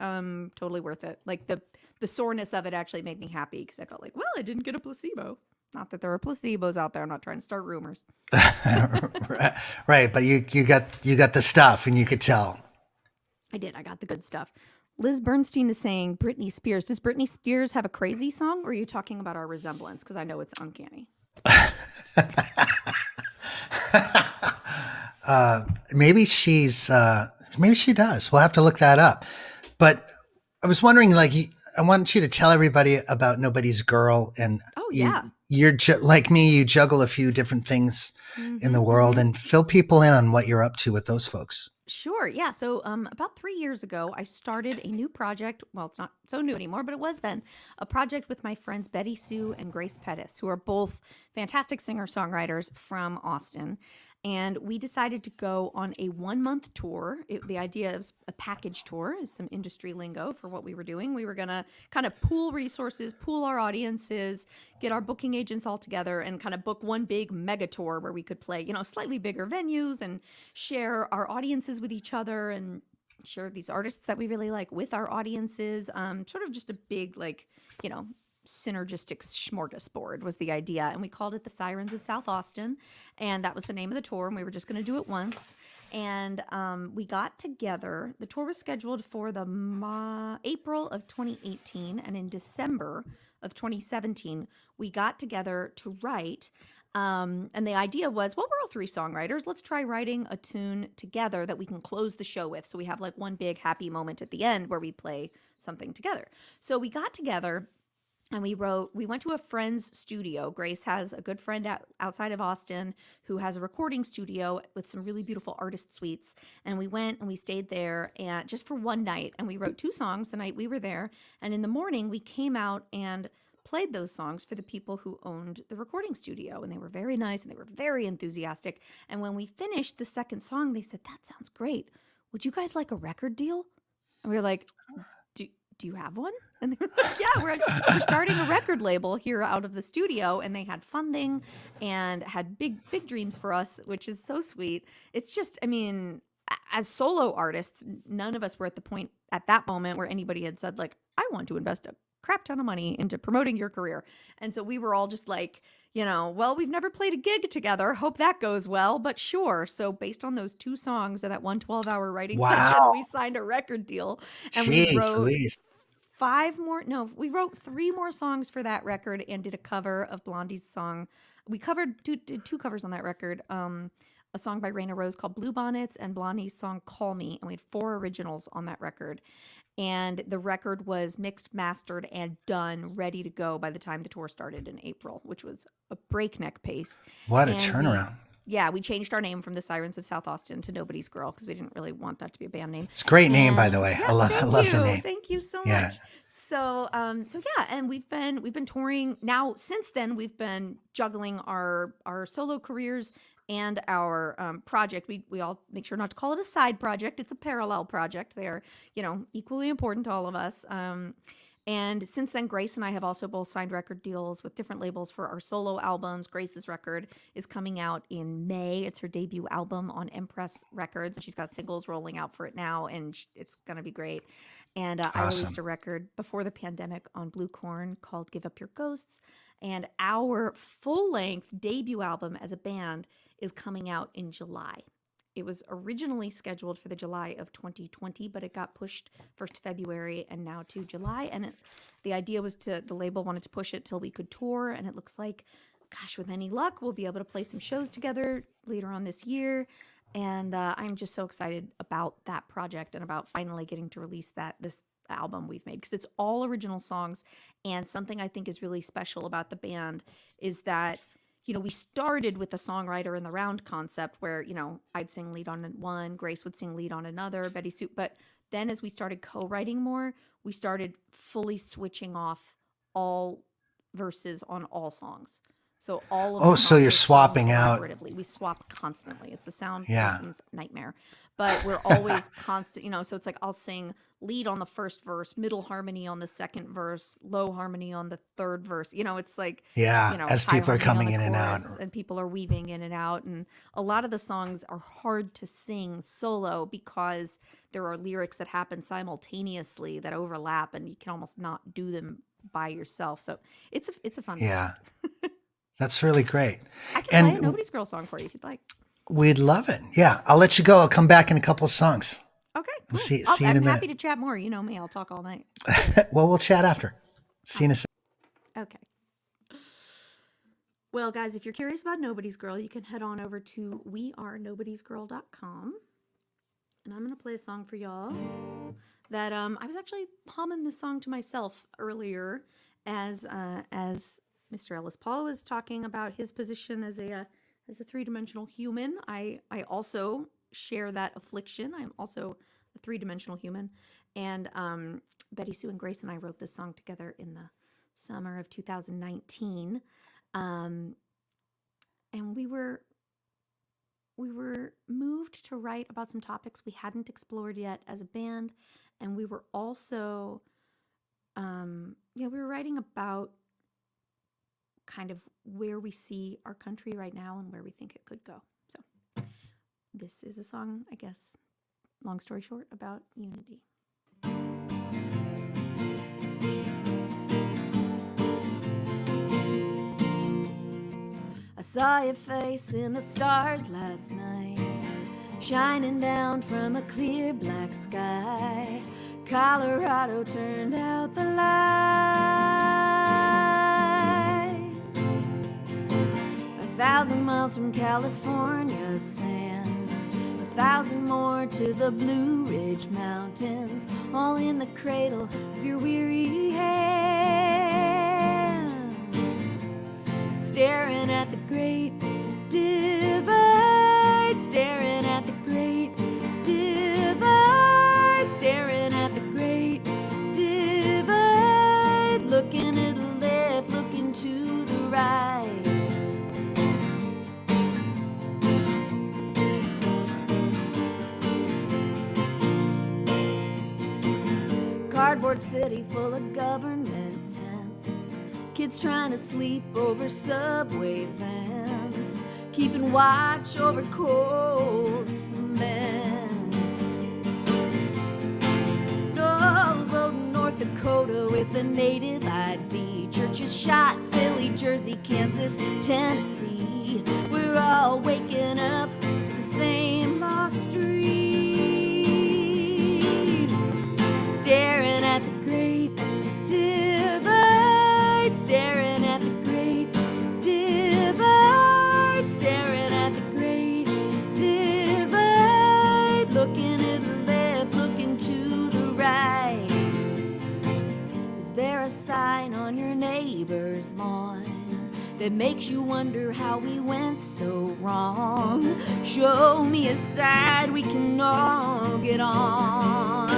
totally worth it. Like the soreness of it actually made me happy because I felt like, well, I didn't get a placebo. Not that there are placebos out there. I'm not trying to start rumors. right, but you got the stuff, and you could tell. I did. I got the good stuff. Liz Bernstein is saying Britney Spears. Does Britney Spears have a crazy song, or are you talking about our resemblance? Because I know it's uncanny. Maybe she does. We'll have to look that up. But I was wondering, like, I want you to tell everybody about Nobody's Girl, and Oh yeah. you're like me. You juggle a few different things in Mm-hmm, the world, mm-hmm. and fill people in on what you're up to with those folks. Sure. Yeah. So, about 3 years ago, I started a new project. Well, it's not so new anymore, but it was then a project with my friends Betty Sue and Grace Pettis, who are both fantastic singer songwriters from Austin. And we decided to go on a 1 month tour. The idea is a package tour, is some industry lingo for what we were doing. We were going to kind of pool resources, pool our audiences, get our booking agents all together, and kind of book one big mega tour where we could play, slightly bigger venues and share our audiences with each other and share these artists that we really like with our audiences. Sort of just a big, like, you know, synergistic smorgasbord was the idea. And we called it the Sirens of South Austin. And that was the name of the tour. And we were just going to do it once. And we got together. The tour was scheduled for the April of 2018. And in December of 2017, we got together to write. And the idea was, well, we're all three songwriters. Let's try writing a tune together that we can close the show with. So we have like one big happy moment at the end where we play something together. So we got together and we went to a friend's studio. Grace has a good friend outside of Austin who has a recording studio with some really beautiful artist suites. And we went and we stayed there and just for one night. And we wrote 2 songs the night we were there. And in the morning, we came out and played those songs for the people who owned the recording studio. And they were very nice and they were very enthusiastic. And when we finished the second song, they said, "That sounds great. Would you guys like a record deal?" And we were like, do you have one? And they were like, yeah, we're starting a record label here out of the studio. And they had funding and had big dreams for us, which is so sweet. It's just, I mean, as solo artists, none of us were at the point at that moment where anybody had said, like, I want to invest a crap ton of money into promoting your career. And so we were all just like, well, we've never played a gig together. Hope that goes well, but sure. So based on those 2 songs and that 1 12-hour writing session, Wow. we signed a record deal. And Jeez Louise. we wrote 3 more songs for that record and did a cover of Blondie's song. We did 2 covers on that record. A song by Raina Rose called Blue Bonnets and Blondie's song Call Me. And we had 4 originals on that record. And the record was mixed, mastered, and done, ready to go by the time the tour started in April, which was a breakneck pace. What a And turnaround. we changed our name from the Sirens of South Austin to Nobody's Girl because we didn't really want that to be a band name. It's a great name, by the way. Yeah, I love the name. Thank you so Yeah. much. So yeah, and we've been touring now. Since then, we've been juggling our solo careers and our project. We all make sure not to call it a side project. It's a parallel project. They are, equally important to all of us. And since then, Grace and I have also both signed record deals with different labels for our solo albums. Grace's record is coming out in May. It's her debut album on Empress Records. She's got singles rolling out for it now, and it's going to be great. And I released a record before the pandemic on Blue Corn called Give Up Your Ghosts. And our full-length debut album as a band is coming out in July. It was originally scheduled for the July of 2020, but it got pushed first to February and now to July. And the idea was the label wanted to push it till we could tour. And it looks like, gosh, with any luck, we'll be able to play some shows together later on this year. And I'm just so excited about that project and about finally getting to release this album we've made, because it's all original songs. And something I think is really special about the band is that we started with the songwriter in the round concept where, I'd sing lead on one, Grace would sing lead on another, Betty Sue. But then as we started co-writing more, we started fully switching off all verses on all songs. So all of so you're swapping out. We swap constantly. It's a sound Yeah. person's nightmare. But we're always constant, so it's like I'll sing lead on the first verse, middle harmony on the second verse, low harmony on the third verse. It's like, as high people are harmony on coming the in and out. chorus, and people are weaving in and out. And a lot of the songs are hard to sing solo because there are lyrics that happen simultaneously that overlap, and you can almost not do them by yourself. So it's a fun Yeah. That's really great. I can play a Nobody's Girl song for you if you'd like. We'd love it. Yeah. I'll let you go. I'll come back in a couple of songs. Okay. Cool. We'll see you in a I'm minute. happy to chat more. You know me. I'll talk all night. Well, we'll chat after. See you in a second. Okay. Well, guys, if you're curious about Nobody's Girl, you can head on over to wearenobodiesgirl.com. And I'm going to play a song for y'all that I was actually humming this song to myself earlier as Mr. Ellis Paul was talking about his position as a three-dimensional human. I also share that affliction. I'm also a three-dimensional human, and Betty Sue and Grace and I wrote this song together in the summer of 2019, and we were moved to write about some topics we hadn't explored yet as a band, and we were also we were writing about kind of where we see our country right now and where we think it could go. So this is a song, I guess, long story short, about unity. I saw your face in the stars last night, shining down from a clear black sky. Colorado turned out the lights. 1,000 miles from California sand, 1,000 more to the Blue Ridge Mountains, all in the cradle of your weary hand. Staring at the great divide, staring at the great divide, staring at the great divide, looking to the left, looking to the right. Cardboard city full of government tents, kids trying to sleep over subway vans, keeping watch over cold cement. No road in North Dakota with a native ID, churches shot, Philly, Jersey, Kansas, Tennessee. We're all waking up to the same lost dream, staring at the great divide, staring at the great divide, staring at the great divide, looking to the left, looking to the right. Is there a sign on your neighbor's lawn that makes you wonder how we went so wrong? Show me a side we can all get on.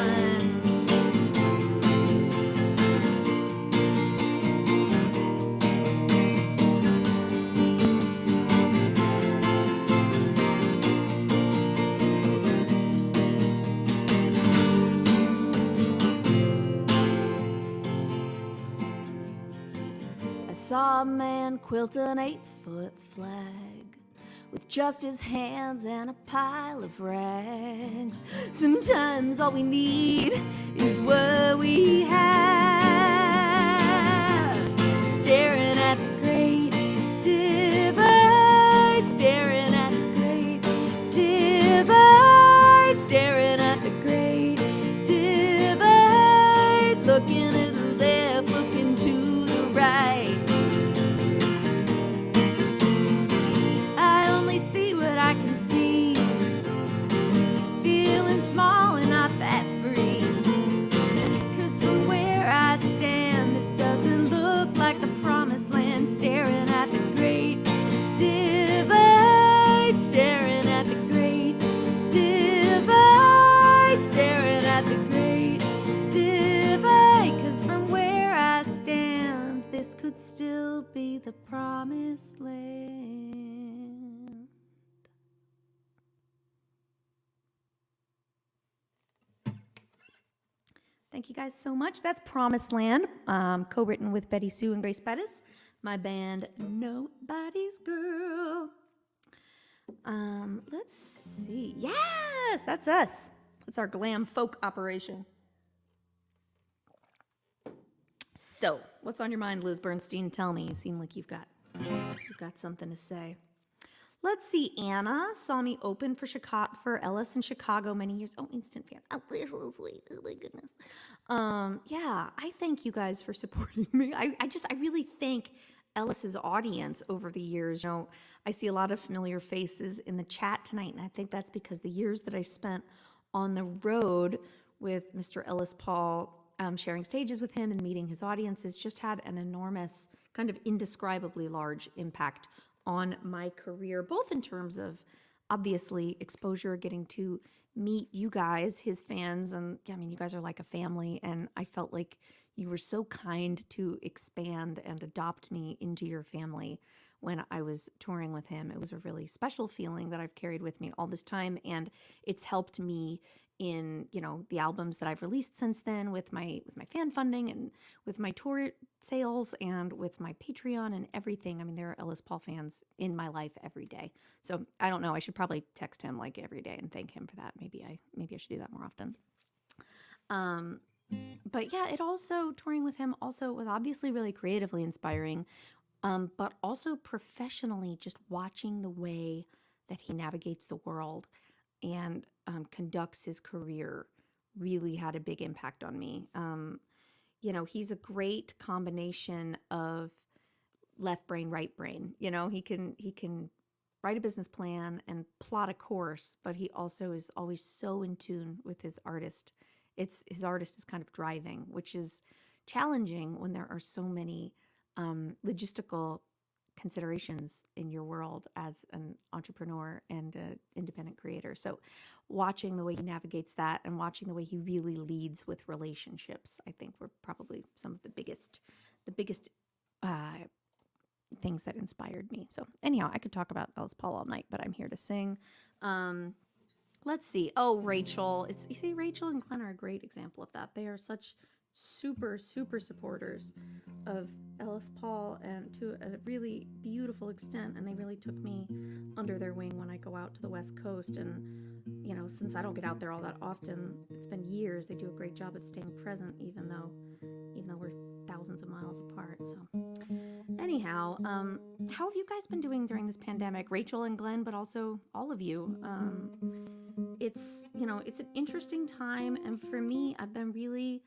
Saw a man quilt an 8-foot flag with just his hands and a pile of rags. Sometimes all we need is what we have. Staring at the great divide, staring at the great divide, staring at the great divide, looking to the left, looking to the right. Small and not that free, 'cause from where I stand this doesn't look like the promised land. Staring at the great divide, staring at the great divide, staring at the great divide, 'cause from where I stand this could still be the promised land. Thank you guys so much. That's Promised Land, co-written with Betty Sue and Grace Bettis, my band Nobody's Girl. Let's see. Yes, that's us. That's our glam folk operation. So, what's on your mind, Liz Bernstein? Tell me. You seem like you've got something to say. Let's see. Anna saw me open for Ellis in Chicago many years. Oh, instant fan. Oh, this is sweet. Oh my goodness. Yeah, I thank you guys for supporting me. I really thank Ellis's audience over the years. You know, I see a lot of familiar faces in the chat tonight, and I think that's because the years that I spent on the road with Mr. Ellis Paul, sharing stages with him and meeting his audiences just had an enormous, kind of indescribably large impact on my career, both in terms of obviously exposure, getting to meet you guys, his fans, and I mean, you guys are like a family, and I felt like you were so kind to expand and adopt me into your family when I was touring with him. It was a really special feeling that I've carried with me all this time, and it's helped me in, you know, the albums that I've released since then with my fan funding and with my tour sales and with my Patreon and everything. I mean, there are Ellis Paul fans in my life every day. So I don't know, I should probably text him like every day and thank him for that. Maybe I should do that more often. But yeah, it also, touring with him also was obviously really creatively inspiring, but also professionally, just watching the way that he navigates the world and conducts his career really had a big impact on me. You know, he's a great combination of left brain, right brain. You know, he can write a business plan and plot a course, but he also is always so in tune with his artist. His artist is kind of driving, which is challenging when there are so many logistical considerations in your world as an entrepreneur and an independent creator. So watching the way he navigates that and watching the way he really leads with relationships, I think were probably some of the biggest things that inspired me. So anyhow, I could talk about Ellis Paul all night, but I'm here to sing. Let's see. Oh, Rachel. You see, Rachel and Glenn are a great example of that. They are such super supporters of Ellis Paul, and to a really beautiful extent, and they really took me under their wing when I go out to the West Coast. And you know, since I don't get out there all that often, it's been years, they do a great job of staying present even though we're thousands of miles apart. So anyhow, how have you guys been doing during this pandemic? Rachel and Glenn, but also all of you. It's an interesting time, and for me, I've been really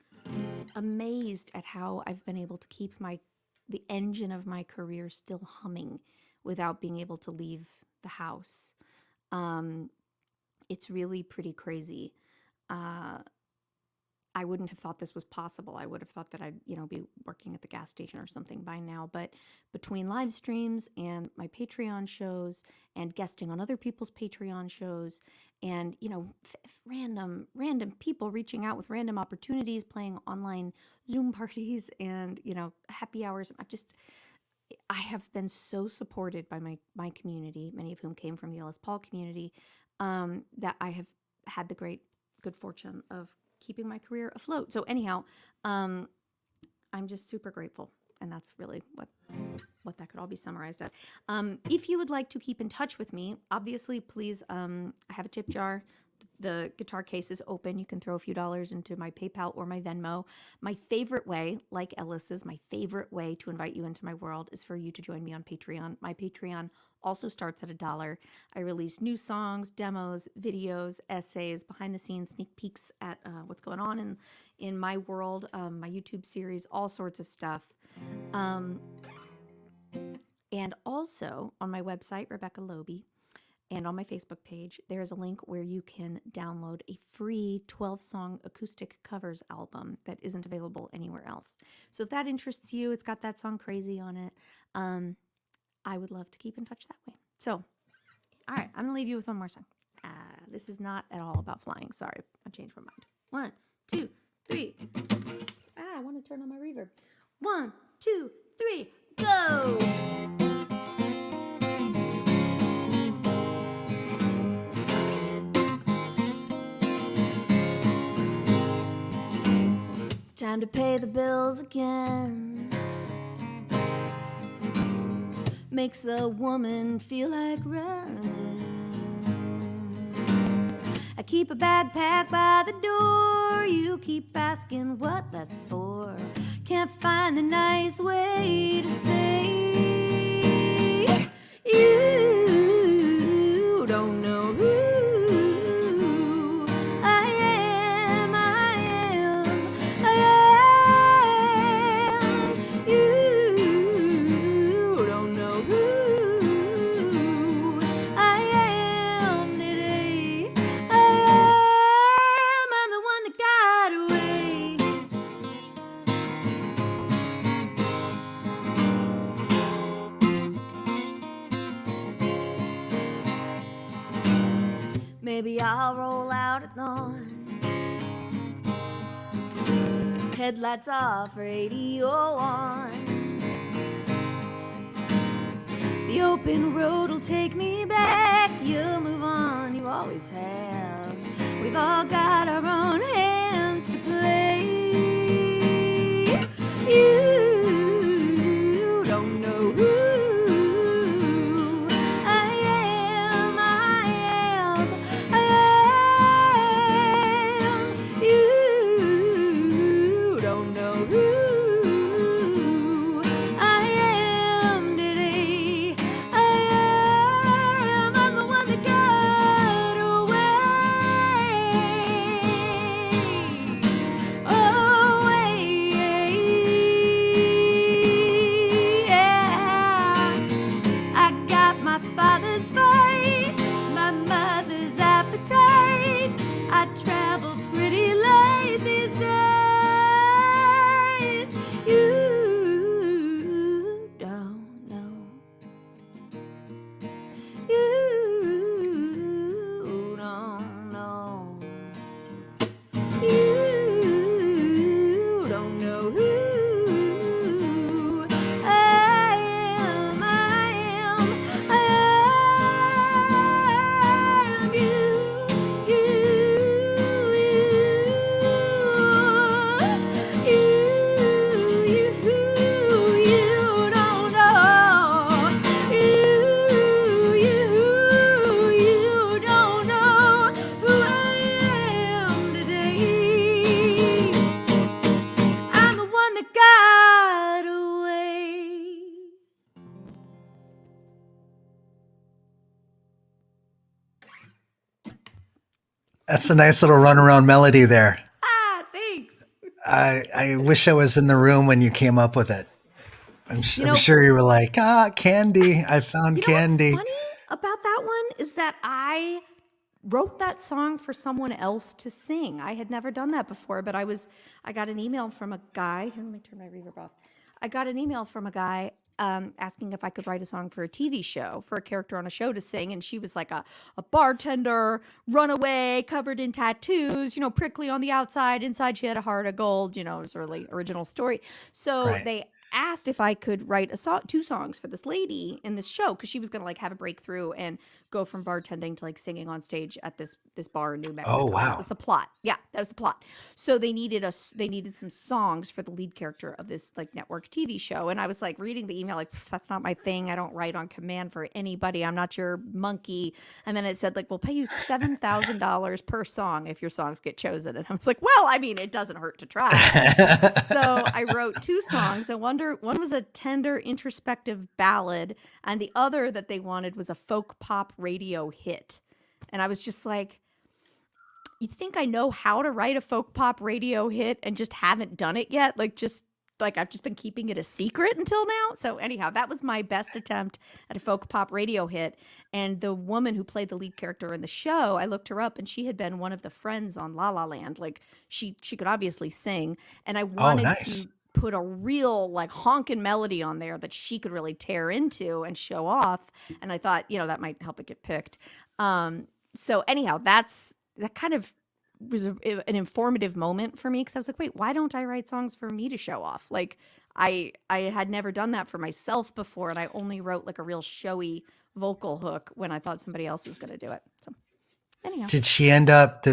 amazed at how I've been able to keep the engine of my career still humming without being able to leave the house. It's really pretty crazy. I wouldn't have thought this was possible. I would have thought that I'd, be working at the gas station or something by now. But between live streams and my Patreon shows and guesting on other people's Patreon shows and, random people reaching out with random opportunities, playing online Zoom parties and, happy hours. I have been so supported by my community, many of whom came from the Ellis Paul community, that I have had the good fortune of keeping my career afloat. So anyhow, I'm just super grateful. And that's really what that could all be summarized as. If you would like to keep in touch with me, obviously, please, I have a tip jar. The guitar case is open. You can throw a few dollars into my PayPal or my Venmo. My favorite way, like Ellis's, my favorite way to invite you into my world is for you to join me on Patreon. My Patreon also starts at $1. I release new songs, demos, videos, essays, behind the scenes sneak peeks at what's going on in my world, my YouTube series, all sorts of stuff. And also on my website, Rebecca Loebe, and on my Facebook page, there is a link where you can download a free 12-song acoustic covers album that isn't available anywhere else. So if that interests you, it's got that song Crazy on it. I would love to keep in touch that way. So, all right, I'm going to leave you with one more song. This is not at all about flying. Sorry, I changed my mind. 1, 2, 3. I want to turn on my reverb. 1, 2, 3, go! Time to pay the bills again. Makes a woman feel like running. I keep a backpack by the door. You keep asking what that's for. Can't find a nice way to say you don't know who maybe I'll roll out at dawn. Headlights off, radio on. The open road will take me back. You'll move on, you always have. We've all got our own hands to play. You don't know who I am, I am, I am. You don't know who I am today. I'm the one that got away. Yeah. I got my father's fight, my mother's appetite. I travel pretty late these days. You don't know. You don't know. You don't know who I am. I am. I am you. You don't know. You don't know who I am today. I'm the one that got away. That's a nice little runaround melody there. Ah, thanks. I wish I was in the room when you came up with it. I'm know- sure you were like, candy. I found candy. What's funny about that one is that I wrote that song for someone else to sing. I had never done that before, but I got an email from a guy. Here, let me turn my reverb off. I got an email from a guy asking if I could write a song for a TV show, for a character on a show to sing. And she was like a bartender, runaway, covered in tattoos, prickly on the outside. Inside, she had a heart of gold. It was a really original story. So Right. they asked if I could write two songs for this lady in this show, because she was going to have a breakthrough and go from bartending to singing on stage at this bar in New Mexico. Oh, wow. That was the plot. Yeah, that was the plot. So they needed some songs for the lead character of this network TV show. And I was reading the email, that's not my thing. I don't write on command for anybody. I'm not your monkey. And then it said we'll pay you $7,000 per song if your songs get chosen. And I was like, well, I mean, it doesn't hurt to try. So I wrote two songs, and one was a tender, introspective ballad, and the other that they wanted was a folk pop radio hit. And I was just like, you think I know how to write a folk pop radio hit and just haven't done it yet? I've just been keeping it a secret until now. So anyhow, that was my best attempt at a folk pop radio hit. And the woman who played the lead character in the show, I looked her up, and she had been one of the friends on La La Land. She could obviously sing, and I wanted nice. to put a real honking melody on there that she could really tear into and show off. And I thought, that might help it get picked. So anyhow, that kind of was an informative moment for me, because I was like, wait, why don't I write songs for me to show off? I had never done that for myself before, and I only wrote a real showy vocal hook when I thought somebody else was going to do it. So anyhow. Did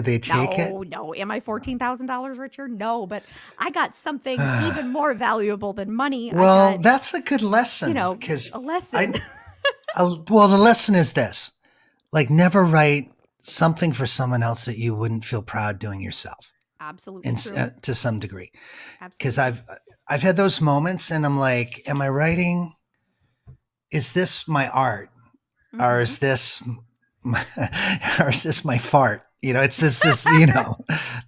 they take it? No. Am I $14,000 richer? No, but I got something even more valuable than money. Well, that's a good lesson. Because a lesson. Well, the lesson is this: never write something for someone else that you wouldn't feel proud doing yourself. Absolutely true. To some degree. Because Absolutely. I've had those moments, and I'm like, am I writing? Is this my art, or is this my fart? It's this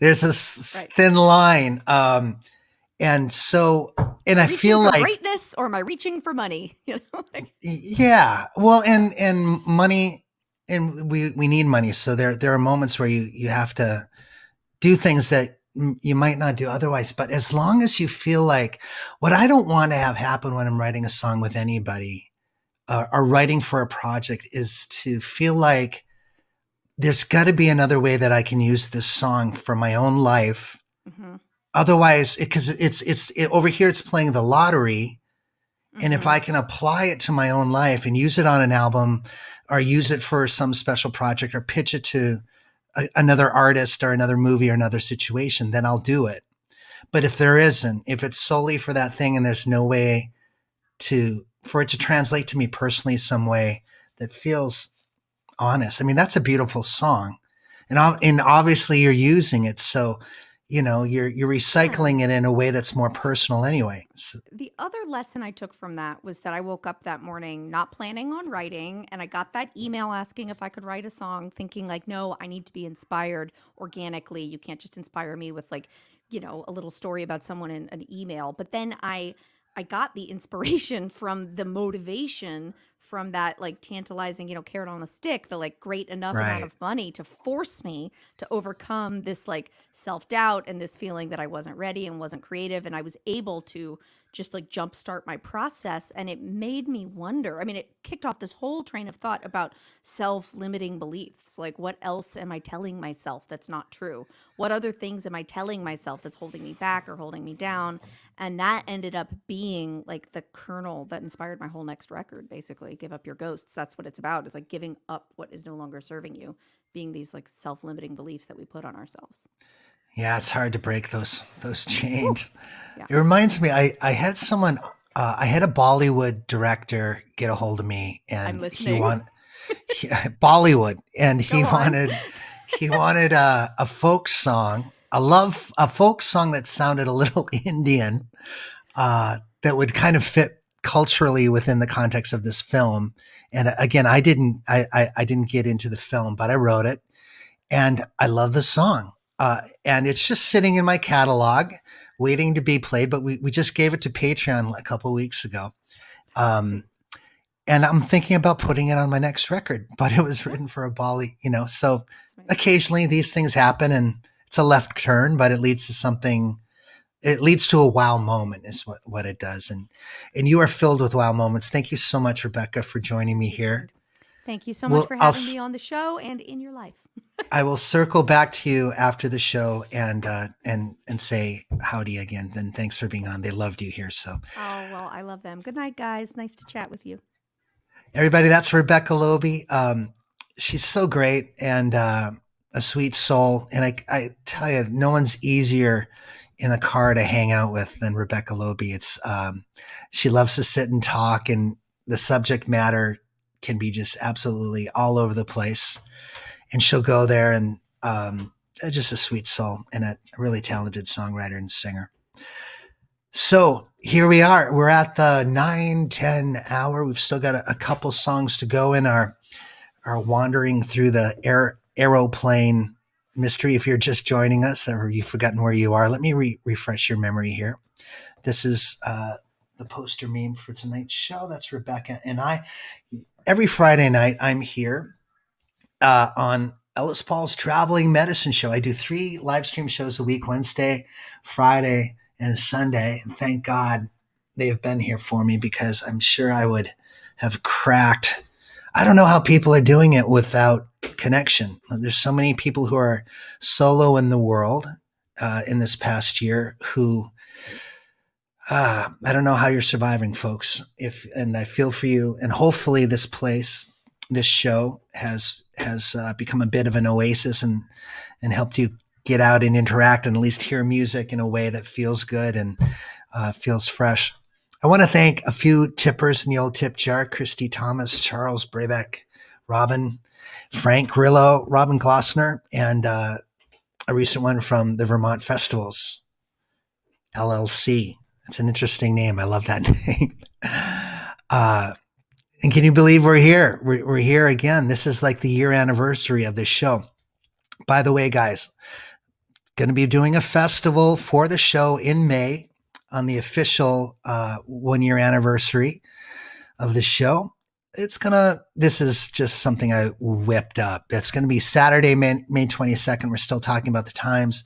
there's this Right. thin line. And so, and I feel like greatness, or am I reaching for money? yeah, well, and money, and we need money. So there are moments where you have to do things that you might not do otherwise. But as long as you feel like, what I don't want to have happen when I'm writing a song with anybody, or writing for a project, is to feel like there's got to be another way that I can use this song for my own life. Mm-hmm. Otherwise, because over here, it's playing the lottery. And if Mm-hmm. I can apply it to my own life and use it on an album or use it for some special project or pitch it to another artist or another movie or another situation, then I'll do it. But if there isn't, if it's solely for that thing and there's no way for it to translate to me personally some way that feels honest, I mean, that's a beautiful song. And obviously you're using it. So, you're recycling it in a way that's more personal anyway. So, The other lesson I took from that was that I woke up that morning not planning on writing, and I got that email asking if I could write a song, thinking like, no, I need to be inspired organically. You can't just inspire me with like, a little story about someone in an email. But then I got the inspiration from the motivation from that like tantalizing, carrot on the stick, the like great enough amount right. of money to force me to overcome this like self-doubt and this feeling that I wasn't ready and wasn't creative. And I was able to just like jumpstart my process. And it made me wonder. I mean, it kicked off this whole train of thought about self-limiting beliefs. Like, what else am I telling myself that's not true? What other things am I telling myself that's holding me back or holding me down? And that ended up being like the kernel that inspired my whole next record, basically. Give Up Your Ghosts. That's what it's about, is like giving up what is no longer serving you, being these like self-limiting beliefs that we put on ourselves. Yeah, it's hard to break those chains. Yeah. It reminds me, I had someone, I had a Bollywood director get a hold of me, I'm and listening. Bollywood, and Go on. he wanted a folk song, a folk song that sounded a little Indian, that would kind of fit culturally within the context of this film. And again, I didn't get into the film, but I wrote it, and I love the song. And it's just sitting in my catalog, waiting to be played. But we just gave it to Patreon a couple of weeks ago. And I'm thinking about putting it on my next record, but it was written for a Bali, so occasionally these things happen, and it's a left turn, but it leads to something. It leads to a wow moment is what it does. And you are filled with wow moments. Thank you so much, Rebecca, for joining me here. Thank you so much for having me on the show and in your life. I will circle back to you after the show and say howdy again. Then thanks for being on. They loved you here. So, oh, well, I love them. Good night, guys. Nice to chat with you. Everybody, that's Rebecca Loebe. She's so great and a sweet soul. And I tell you, no one's easier in the car to hang out with than Rebecca Loebe. It's she loves to sit and talk, and the subject matter can be just absolutely all over the place. And she'll go there, and just a sweet soul and a really talented songwriter and singer. So here we are. We're at the 9-10 hour. We've still got a couple songs to go in our wandering through the aeroplane mystery. If you're just joining us or you've forgotten where you are, let me refresh your memory here. This is the poster meme for tonight's show. That's Rebecca and I. Every Friday night, I'm here on Ellis Paul's Traveling Medicine Show. I do 3 live stream shows a week, Wednesday, Friday, and Sunday. And thank God they've been here for me, because I'm sure I would have cracked. I don't know how people are doing it without connection. There's so many people who are solo in the world in this past year who I don't know how you're surviving, folks. And I feel for you. And hopefully this show has become a bit of an oasis and helped you get out and interact and at least hear music in a way that feels good and feels fresh. I want to thank a few tippers in the old tip jar: Christy Thomas, Charles Brabeck, Robin, Frank Grillo, Robin Glossner, and a recent one from the Vermont Festivals, LLC. It's an interesting name. I love that name. And can you believe we're here? We're here again. This is like the year anniversary of this show. By the way, guys, going to be doing a festival for the show in May on the official 1 year anniversary of the show. This is just something I whipped up. It's going to be Saturday, May 22nd. We're still talking about the times.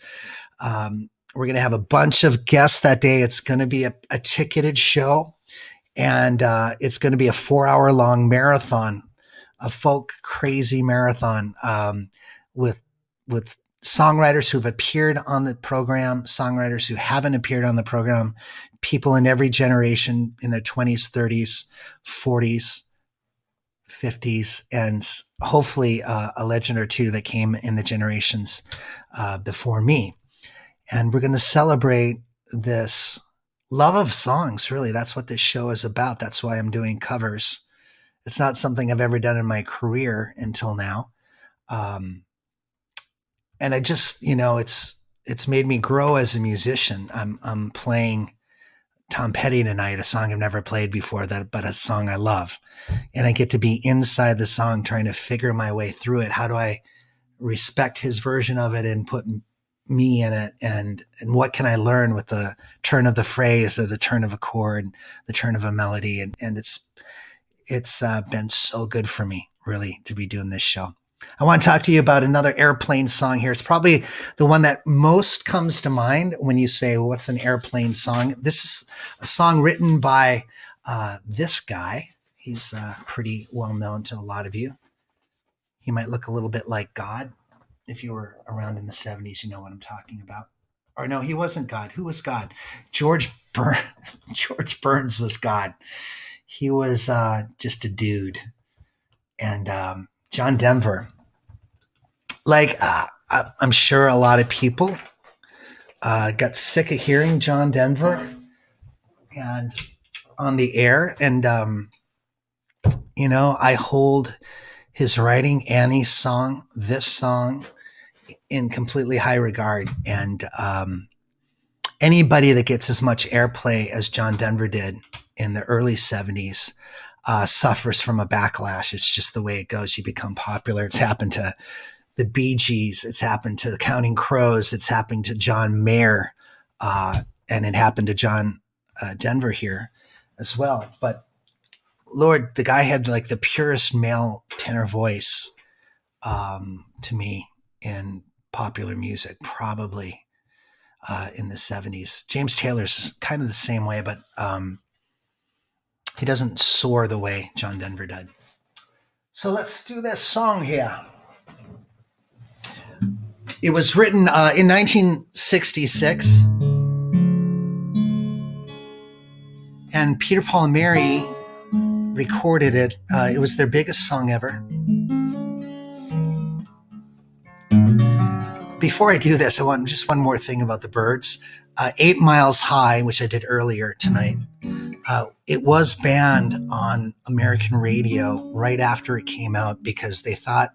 We're going to have a bunch of guests that day. It's going to be a ticketed show, and it's going to be a 4-hour long marathon folk crazy marathon with songwriters who've appeared on the program, songwriters who haven't appeared on the program, people in every generation in their 20s, 30s, 40s, 50s, and hopefully a legend or two that came in the generations before me. And we're going to celebrate this love of songs, really. That's what this show is about. That's why I'm doing covers. It's not something I've ever done in my career until now. And I just, it's made me grow as a musician. I'm playing Tom Petty tonight, a song I've never played before, but a song I love. And I get to be inside the song trying to figure my way through it. How do I respect his version of it and put me in it? And what can I learn with the turn of the phrase or the turn of a chord, the turn of a melody? And it's been so good for me, really, to be doing this show. I want to talk to you about another Airplane song here. It's probably the one that most comes to mind when you say, well, what's an Airplane song? This is a song written by this guy. He's pretty well known to a lot of you. He might look a little bit like God. If you were around in the 70s, you know what I'm talking about. Or no, he wasn't God. Who was God? George Burns was God. He was just a dude. And John Denver. I'm sure a lot of people got sick of hearing John Denver and on the air. And, I hold his writing, Annie's song, this song, in completely high regard. And anybody that gets as much airplay as John Denver did in the early 70s suffers from a backlash. It's just the way it goes. You become popular. It's happened to the Bee Gees. It's happened to the Counting Crows. It's happened to John Mayer. And it happened to John Denver here as well. But Lord, the guy had like the purest male tenor voice to me in popular music, probably in the 70s. James Taylor's kind of the same way, but he doesn't soar the way John Denver did. So let's do this song here. It was written in 1966. And Peter, Paul, and Mary recorded it. It was their biggest song ever. Before I do this, I want just one more thing about the Byrds. 8 Miles High, which I did earlier tonight, it was banned on American radio right after it came out because they thought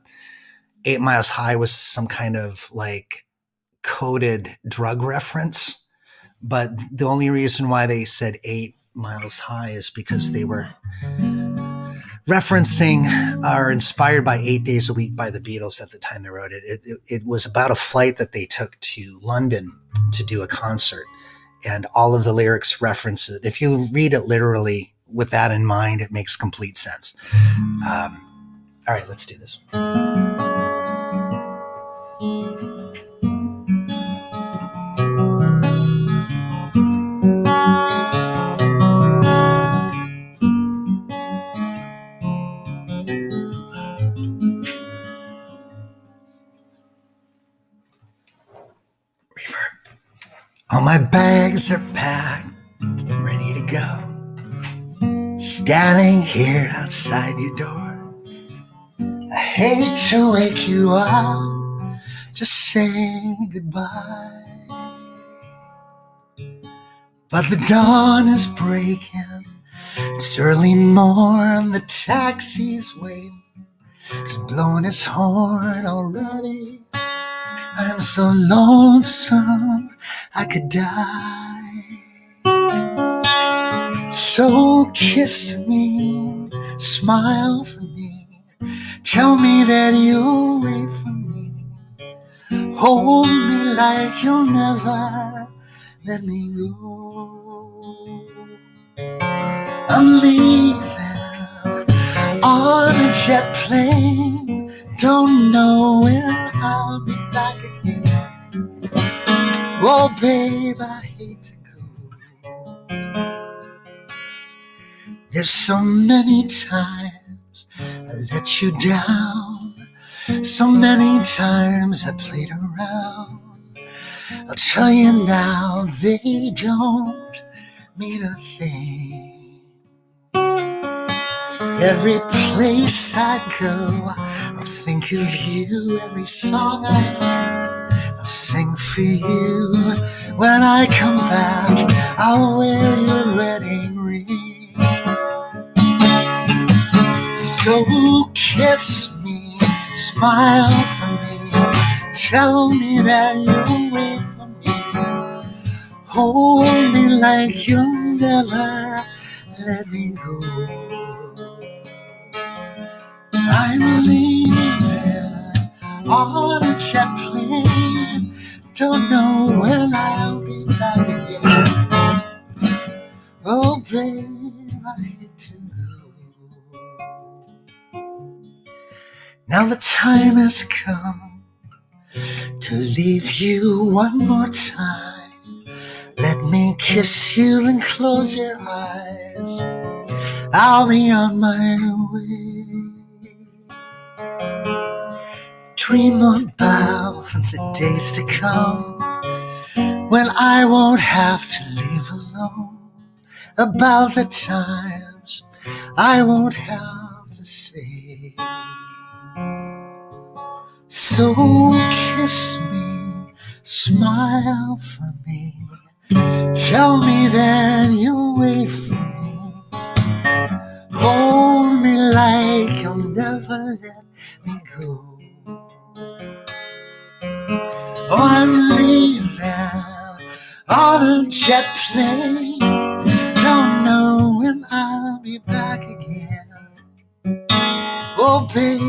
8 Miles High was some kind of like coded drug reference. But the only reason why they said 8 Miles High is because they were referencing or inspired by 8 Days a Week by the Beatles at the time they wrote it. It was about a flight that they took to London to do a concert. And all of the lyrics reference it. If you read it literally with that in mind, it makes complete sense. All right, let's do this. All my bags are packed, ready to go. Standing here outside your door. I hate to wake you up, just say goodbye. But the dawn is breaking, it's early morn, the taxi's waiting. He's blowing his horn already. I'm so lonesome, I could die. So kiss me, smile for me, tell me that you'll wait for me. Hold me like you'll never let me go. I'm leaving on a jet plane, don't know when I'll be back again. Oh, babe, I hate to go. There's so many times I let let you down. So many times I played around. I'll tell you now, they don't mean a thing. Every place I go, I'll think of you. Every song I sing, I'll sing for you. When I come back, I'll wear your wedding ring. So kiss me, smile for me, tell me that you'll wait for me. Hold me like you'll never let me go. I'm leaving on a jet plane. Don't know when I'll be back again. Oh, babe, I hate to go. Now the time has come to leave you one more time. Let me kiss you and close your eyes. I'll be on my way. Dream about the days to come when I won't have to leave alone. About the times I won't have to say. So kiss me, smile for me, tell me that you'll wait for me. Hold me like you'll never let me go. Oh, I'm leaving on a jet plane. Don't know when I'll be back again. Oh, babe,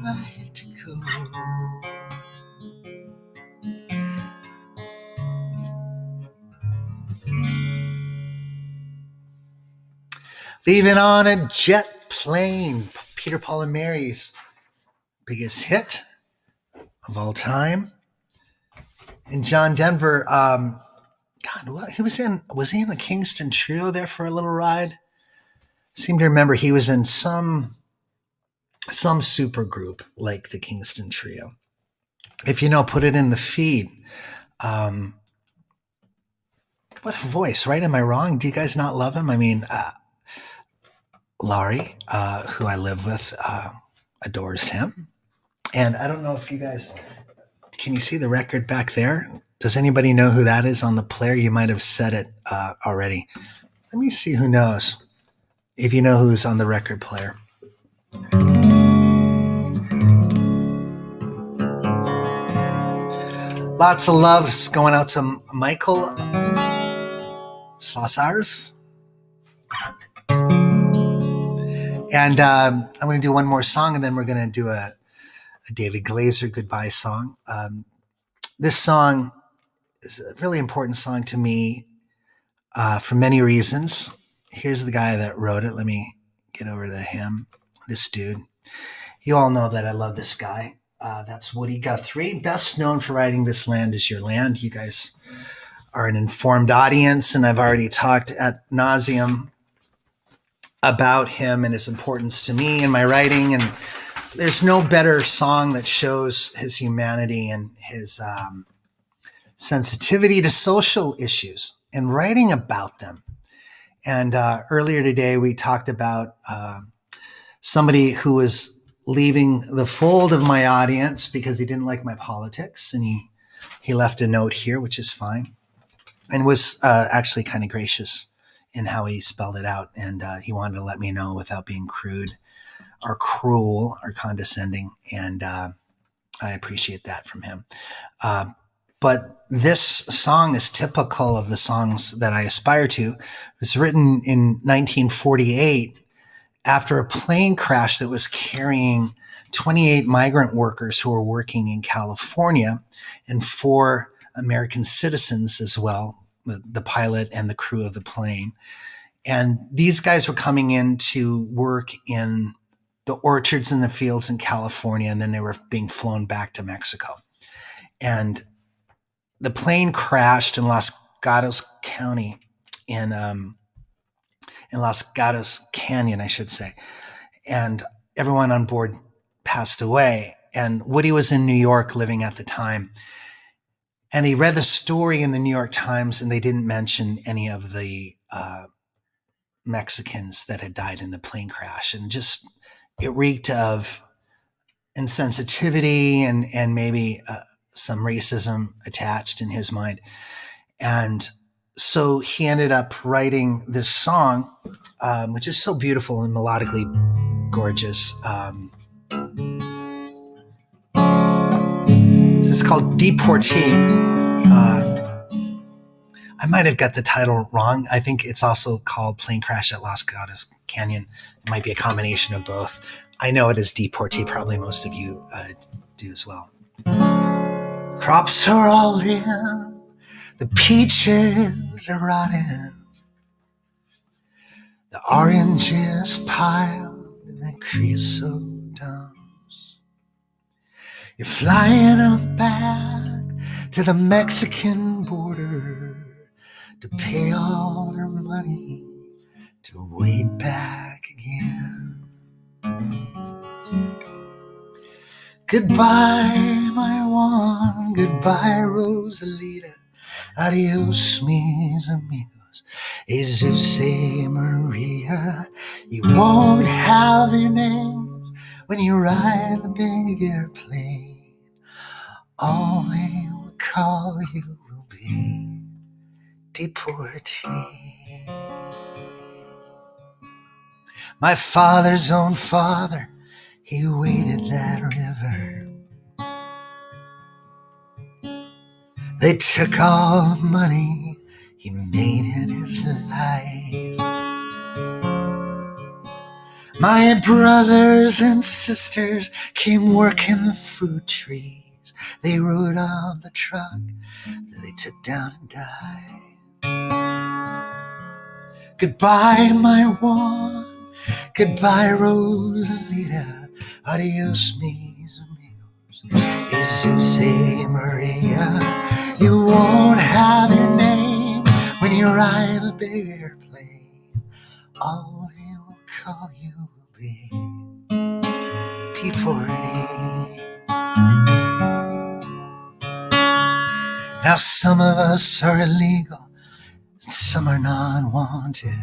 I hate to go. Leaving on a jet plane, Peter, Paul, and Mary's biggest hit of all time. And John Denver, God, what he was in? Was he in the Kingston Trio there for a little ride? I seem to remember he was in some super group like the Kingston Trio. If you know, put it in the feed. What a voice, right? Am I wrong? Do you guys not love him? I mean, Laurie, who I live with, adores him. And I don't know if you guys, can you see the record back there? Does anybody know who that is on the player? You might have said it already. Let me see who knows. If you know who's on the record player. Lots of loves going out to Michael Slossars. And I'm going to do one more song, and then we're going to do a David Glaser goodbye song. This song is a really important song to me for many reasons. Here's the guy that wrote it. Let me get over to him, this dude. You all know that I love this guy. That's Woody Guthrie, best known for writing This Land Is Your Land. You guys are an informed audience, and I've already talked ad nauseum about him and his importance to me and my writing. And there's no better song that shows his humanity and his sensitivity to social issues and writing about them. And earlier today, we talked about somebody who was leaving the fold of my audience because he didn't like my politics. And he left a note here, which is fine, and was actually kind of gracious in how he spelled it out. And he wanted to let me know without being crude or cruel or condescending. And I appreciate that from him. But this song is typical of the songs that I aspire to. It was written in 1948 after a plane crash that was carrying 28 migrant workers who were working in California and 4 American citizens as well, the pilot and the crew of the plane. And these guys were coming in to work in the orchards and the fields in California, and then they were being flown back to Mexico. And the plane crashed in Los Gatos County in Los Gatos Canyon, I should say. And everyone on board passed away. And Woody was in New York living at the time. And he read the story in the New York Times, and they didn't mention any of the Mexicans that had died in the plane crash. And just, it reeked of insensitivity and maybe some racism attached in his mind. And so he ended up writing this song, which is so beautiful and melodically gorgeous. This is called Deportee. I might have got the title wrong. I think it's also called Plane Crash at Los Gatos Canyon. It might be a combination of both. I know it is Deportee. Probably most of you do as well. Crops are all in. The peaches are rotten. The oranges piled in the creosote dumps. You're flying them back to the Mexican border to pay all their money to wait back again. Goodbye, my one. Goodbye, Rosalita. Adios, mis amigos. Jesus Maria. You won't have your names when you ride the big airplane. All they will call you will be Deportee. My father's own father, he waded that river. They took all the money he made in his life. My brothers and sisters came working the fruit trees. They rode on the truck that they took down and died. Goodbye, my one. Goodbye, Rosalita. Adios, mis amigos. Jesus Maria. You won't have your name when you ride the big airplane. All they will call you will be Deportee. Now some of us are illegal and some are non-wanted.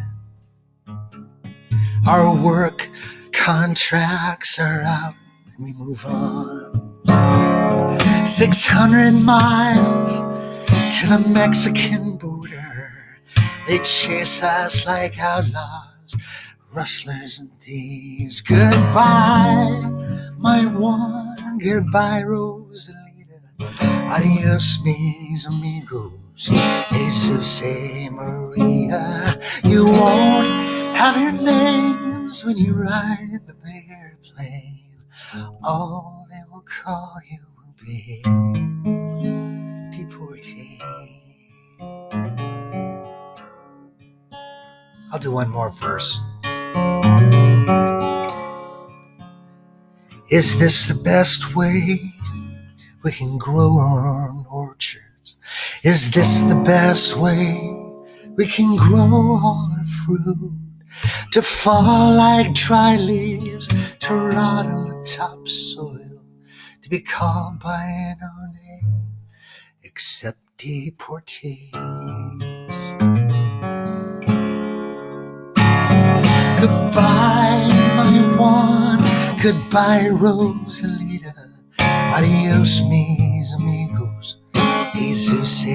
Our work contracts are out and we move on. 600 miles to the Mexican border. They chase us like outlaws, rustlers and thieves. Goodbye, my one. Goodbye, Rosalita. Adios, mis amigos. Jesus Maria. You won't have your names when you ride the big airplane. All they will call you will be Deportee. I'll do one more verse. Is this the best way we can grow our own orchards? Is this the best way we can grow all our fruit? To fall like dry leaves, to rot in the topsoil, to be called by no name except deportees. Goodbye, my one. Goodbye, Rosalita. Adios, mis amigos. Jesus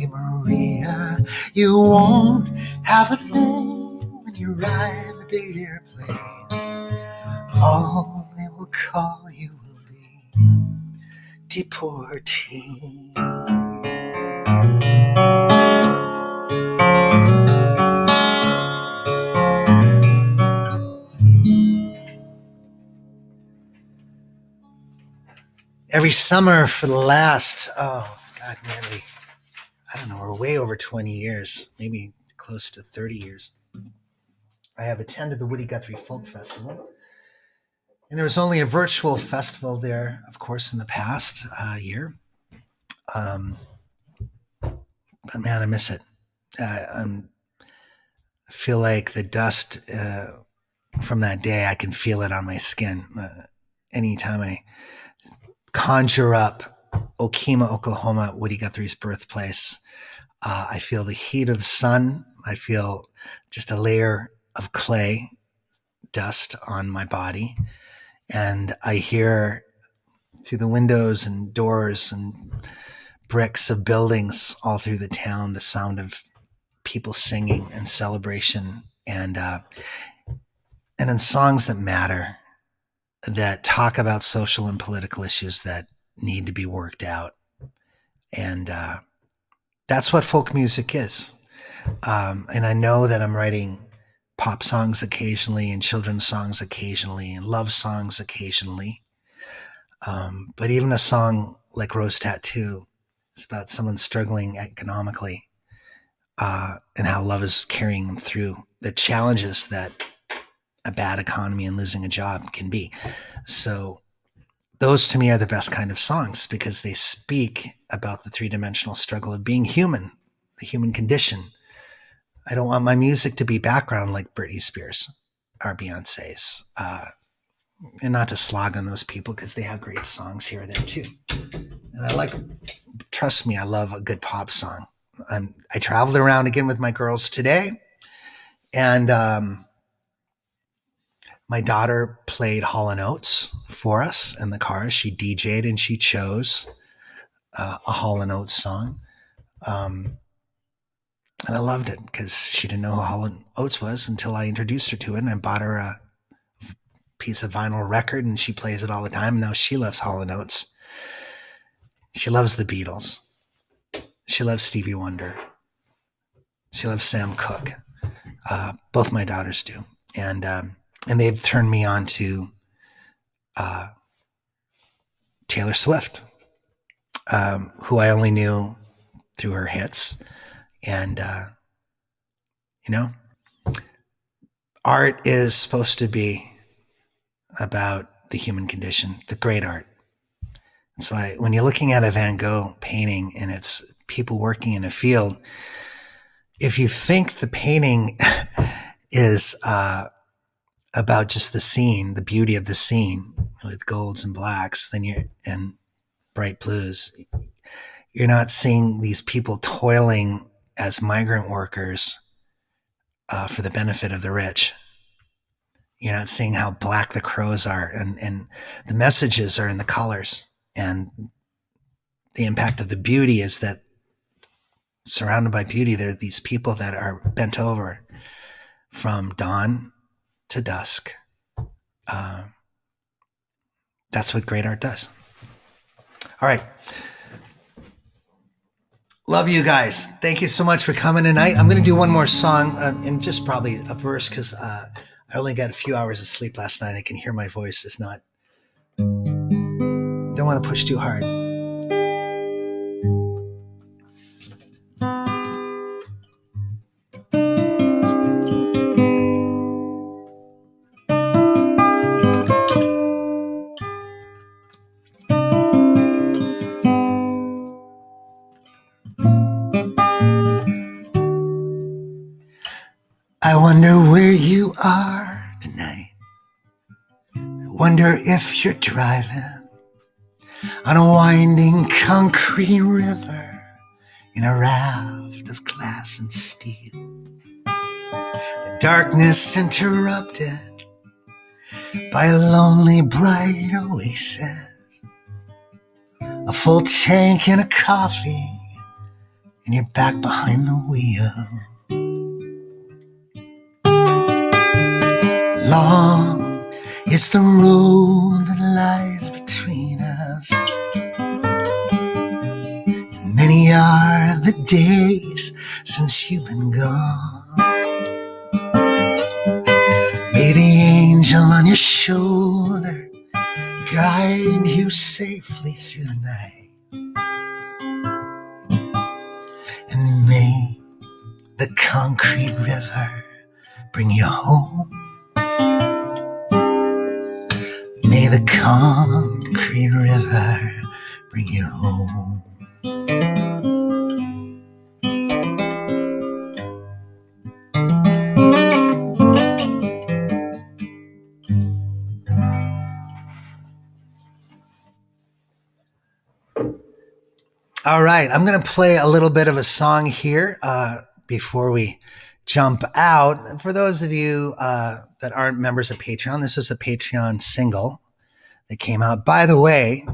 Maria. You won't have a name when you ride the big airplane. All they will call you will be Deportee. Every summer for the last, nearly, we're way over 20 years, maybe close to 30 years. I have attended the Woody Guthrie Folk Festival. And there was only a virtual festival there, of course, in the past year. But man, I miss it. I feel like the dust from that day, I can feel it on my skin. Anytime I conjure up Okemah, Oklahoma, Woody Guthrie's birthplace, I feel the heat of the sun. I feel just a layer of clay dust on my body. And I hear through the windows and doors and bricks of buildings all through the town the sound of people singing and celebration, and in songs that matter, that talk about social and political issues that need to be worked out. And that's what folk music is. And I know that I'm writing pop songs occasionally and children's songs occasionally and love songs occasionally. But even a song like Rose Tattoo is about someone struggling economically, and how love is carrying them through the challenges that a bad economy and losing a job can be. So those to me are the best kind of songs, because they speak about the three-dimensional struggle of being human, the human condition. I don't want my music to be background like Britney Spears or Beyonce's. And not to slog on those people, because they have great songs here and there too. And trust me, I love a good pop song. I traveled around again with my girls today, and my daughter played Hall & Oates for us in the car. She DJ'd and she chose a Hall & Oates song. And I loved it, because she didn't know who Hall & Oates was until I introduced her to it, and I bought her a piece of vinyl record, and she plays it all the time. Now she loves Hall & Oates. She loves the Beatles. She loves Stevie Wonder. She loves Sam Cooke. Both my daughters do. And they've turned me on to Taylor Swift, who I only knew through her hits. And, art is supposed to be about the human condition, the great art. That's why when you're looking at a Van Gogh painting and it's people working in a field, if you think the painting is about just the scene, the beauty of the scene with golds and blacks, and bright blues, you're not seeing these people toiling as migrant workers for the benefit of the rich. You're not seeing how black the crows are, and the messages are in the colors. And the impact of the beauty is that surrounded by beauty, there are these people that are bent over from dawn to dusk. That's what great art does. All right. Love you guys. Thank you so much for coming tonight. I'm going to do one more song, and just probably a verse, because I only got a few hours of sleep last night. I can hear my voice is not. Don't want to push too hard. I wonder where you are tonight. I wonder if you're driving on a winding concrete river in a raft of glass and steel. The darkness interrupted by a lonely bright oasis, a full tank and a coffee, and you're back behind the wheel. Long is the road that lies between us, and many are the days since you've been gone. May the angel on your shoulder guide you safely through the night, and may the concrete river bring you home. May the concrete river bring you home. All right, I'm going to play a little bit of a song here before we jump out. For those of you that aren't members of Patreon, this is a Patreon single that came out. By the way,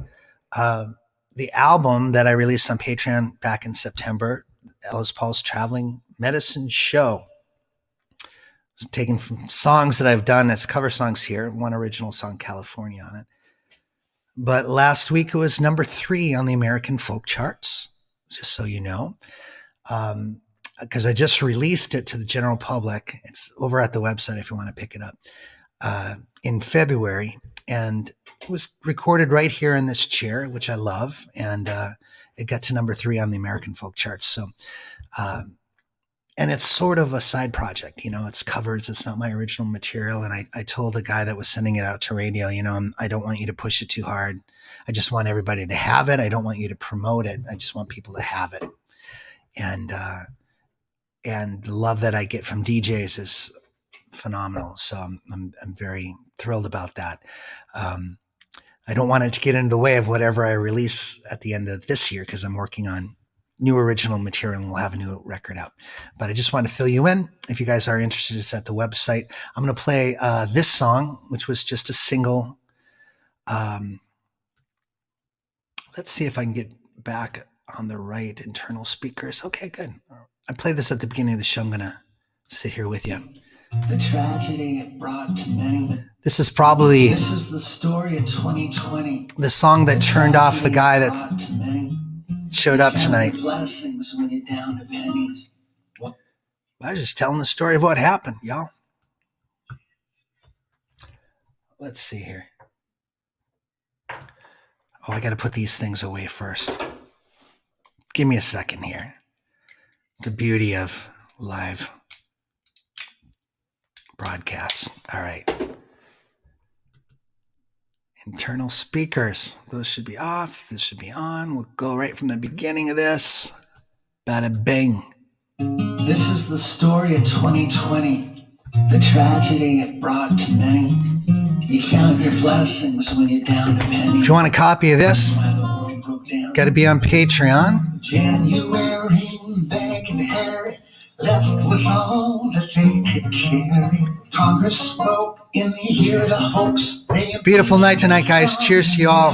the album that I released on Patreon back in September, Ellis Paul's Traveling Medicine Show, is taken from songs that I've done as cover songs here. One original song, California, on it. But last week it was number 3 on the American folk charts, just so you know. Because I just released it to the general public. It's over at the website if you want to pick it up in February. And it was recorded right here in this chair, which I love. And it got to number 3 on the American folk charts. So, and it's sort of a side project, it's covers. It's not my original material. And I told the guy that was sending it out to radio, I don't want you to push it too hard. I just want everybody to have it. I don't want you to promote it. I just want people to have it. And the love that I get from DJs is phenomenal. So I'm very thrilled about that. I don't want it to get into the way of whatever I release at the end of this year, because I'm working on new original material and we'll have a new record out. But I just want to fill you in. If you guys are interested, it's at the website. I'm going to play this song, which was just a single. Let's see if I can get back on the right internal speakers. Okay, good. I played this at the beginning of the show. I'm going to sit here with you. The tragedy it brought to many. This is the story of 2020. The song that turned off the guy that showed up tonight. Blessings when you're down to pennies. I was just telling the story of what happened, y'all. Let's see here. Oh, I got to put these things away first. Give me a second here. The beauty of live broadcasts. All right. Internal speakers. Those should be off. This should be on. We'll go right from the beginning of this. Bada bing. This is the story of 2020. The tragedy it brought to many. You count your blessings when you're down to pennies. If you want a copy of this, got to be on Patreon. January, Meg and Harry left with all that they could carry. Congress spoke in the year of the hoax. Beautiful night tonight, guys. Cheers to you all.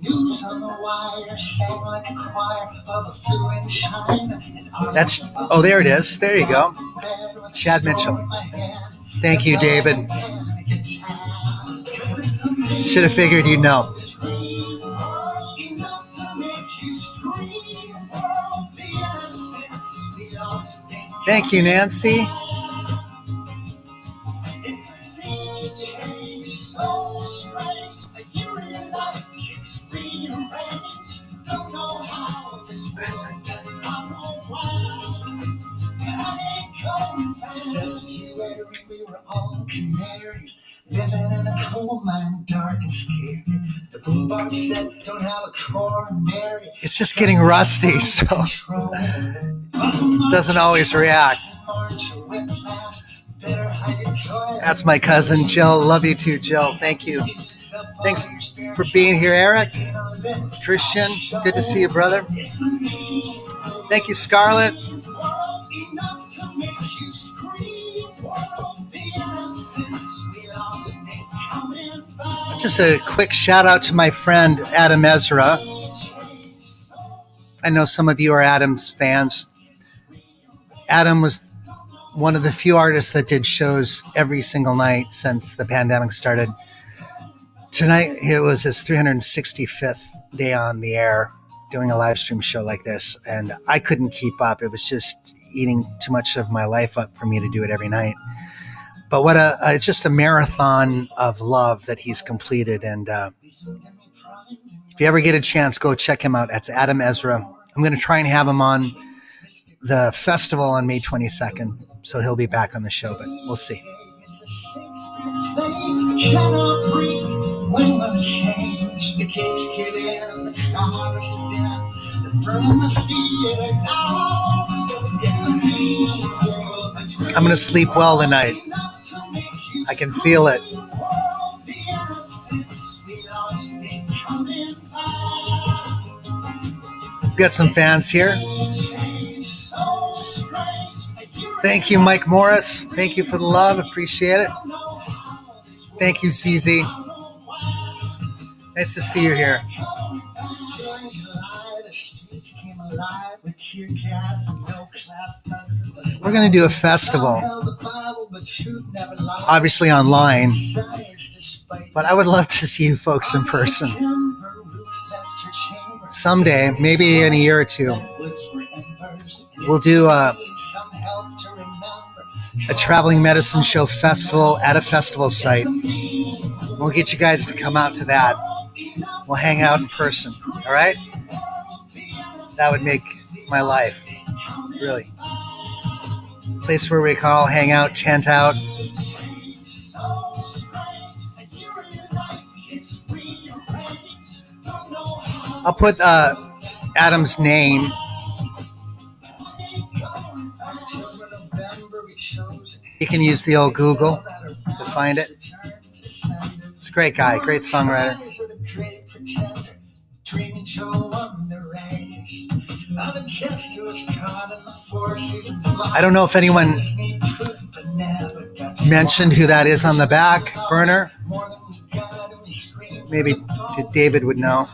News on the wire sang like a choir of a flu in China. Oh, there it is. There you go. Chad Mitchell. Thank you, David. Should have figured you'd know. Thank you, Nancy. We were all canaries, living in a coal mine, dark and scary. The boombox said, "Don't have a coronary." It's just getting rusty, so it doesn't always react. That's my cousin Jill. Love you too, Jill. Thank you. Thanks for being here, Eric. Christian, good to see you, brother. Thank you, Scarlett. Just a quick shout out to my friend Adam Ezra. I know some of you are Adam's fans. Adam was one of the few artists that did shows every single night since the pandemic started. Tonight, it was his 365th day on the air doing a live stream show like this, and I couldn't keep up. It was just eating too much of my life up for me to do it every night. But what it's just a marathon of love that he's completed. And if you ever get a chance, go check him out. That's Adam Ezra. I'm going to try and have him on the festival on May 22nd. So he'll be back on the show, but we'll see. Cannot breathe. When will it change? The kids get in, the crowd rushes in, they're burning the theater down. It's a mean world. I'm going to sleep well tonight. I can feel it. We've got some fans here. Thank you, Mike Morris. Thank you for the love. Appreciate it. Thank you, CZ. Nice to see you here. We're going to do a festival, obviously online, but I would love to see you folks in person. Someday, maybe in a year or two, we'll do a traveling medicine show festival at a festival site. We'll get you guys to come out to that. We'll hang out in person, all right? That would make my life, really. Place where we can all hang out, tent out. I'll put Adam's name. You can use the old Google to find it. He's a great guy, great songwriter. I don't know if anyone mentioned who that is on the back burner. Maybe David would know.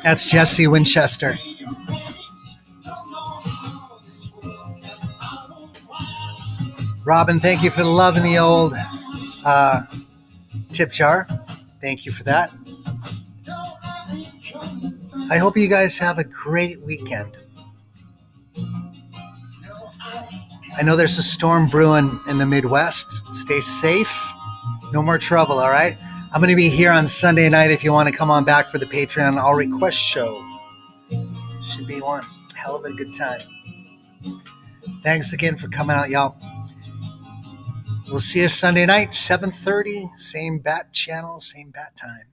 That's Jesse Winchester. Robin, thank you for the love in the old tip jar. Thank you for that. I hope you guys have a great weekend. I know there's a storm brewing in the Midwest. Stay safe. No more trouble, all right? I'm going to be here on Sunday night if you want to come on back for the Patreon All Request show. Should be one hell of a good time. Thanks again for coming out, y'all. We'll see you Sunday night, 7:30, same bat channel, same bat time.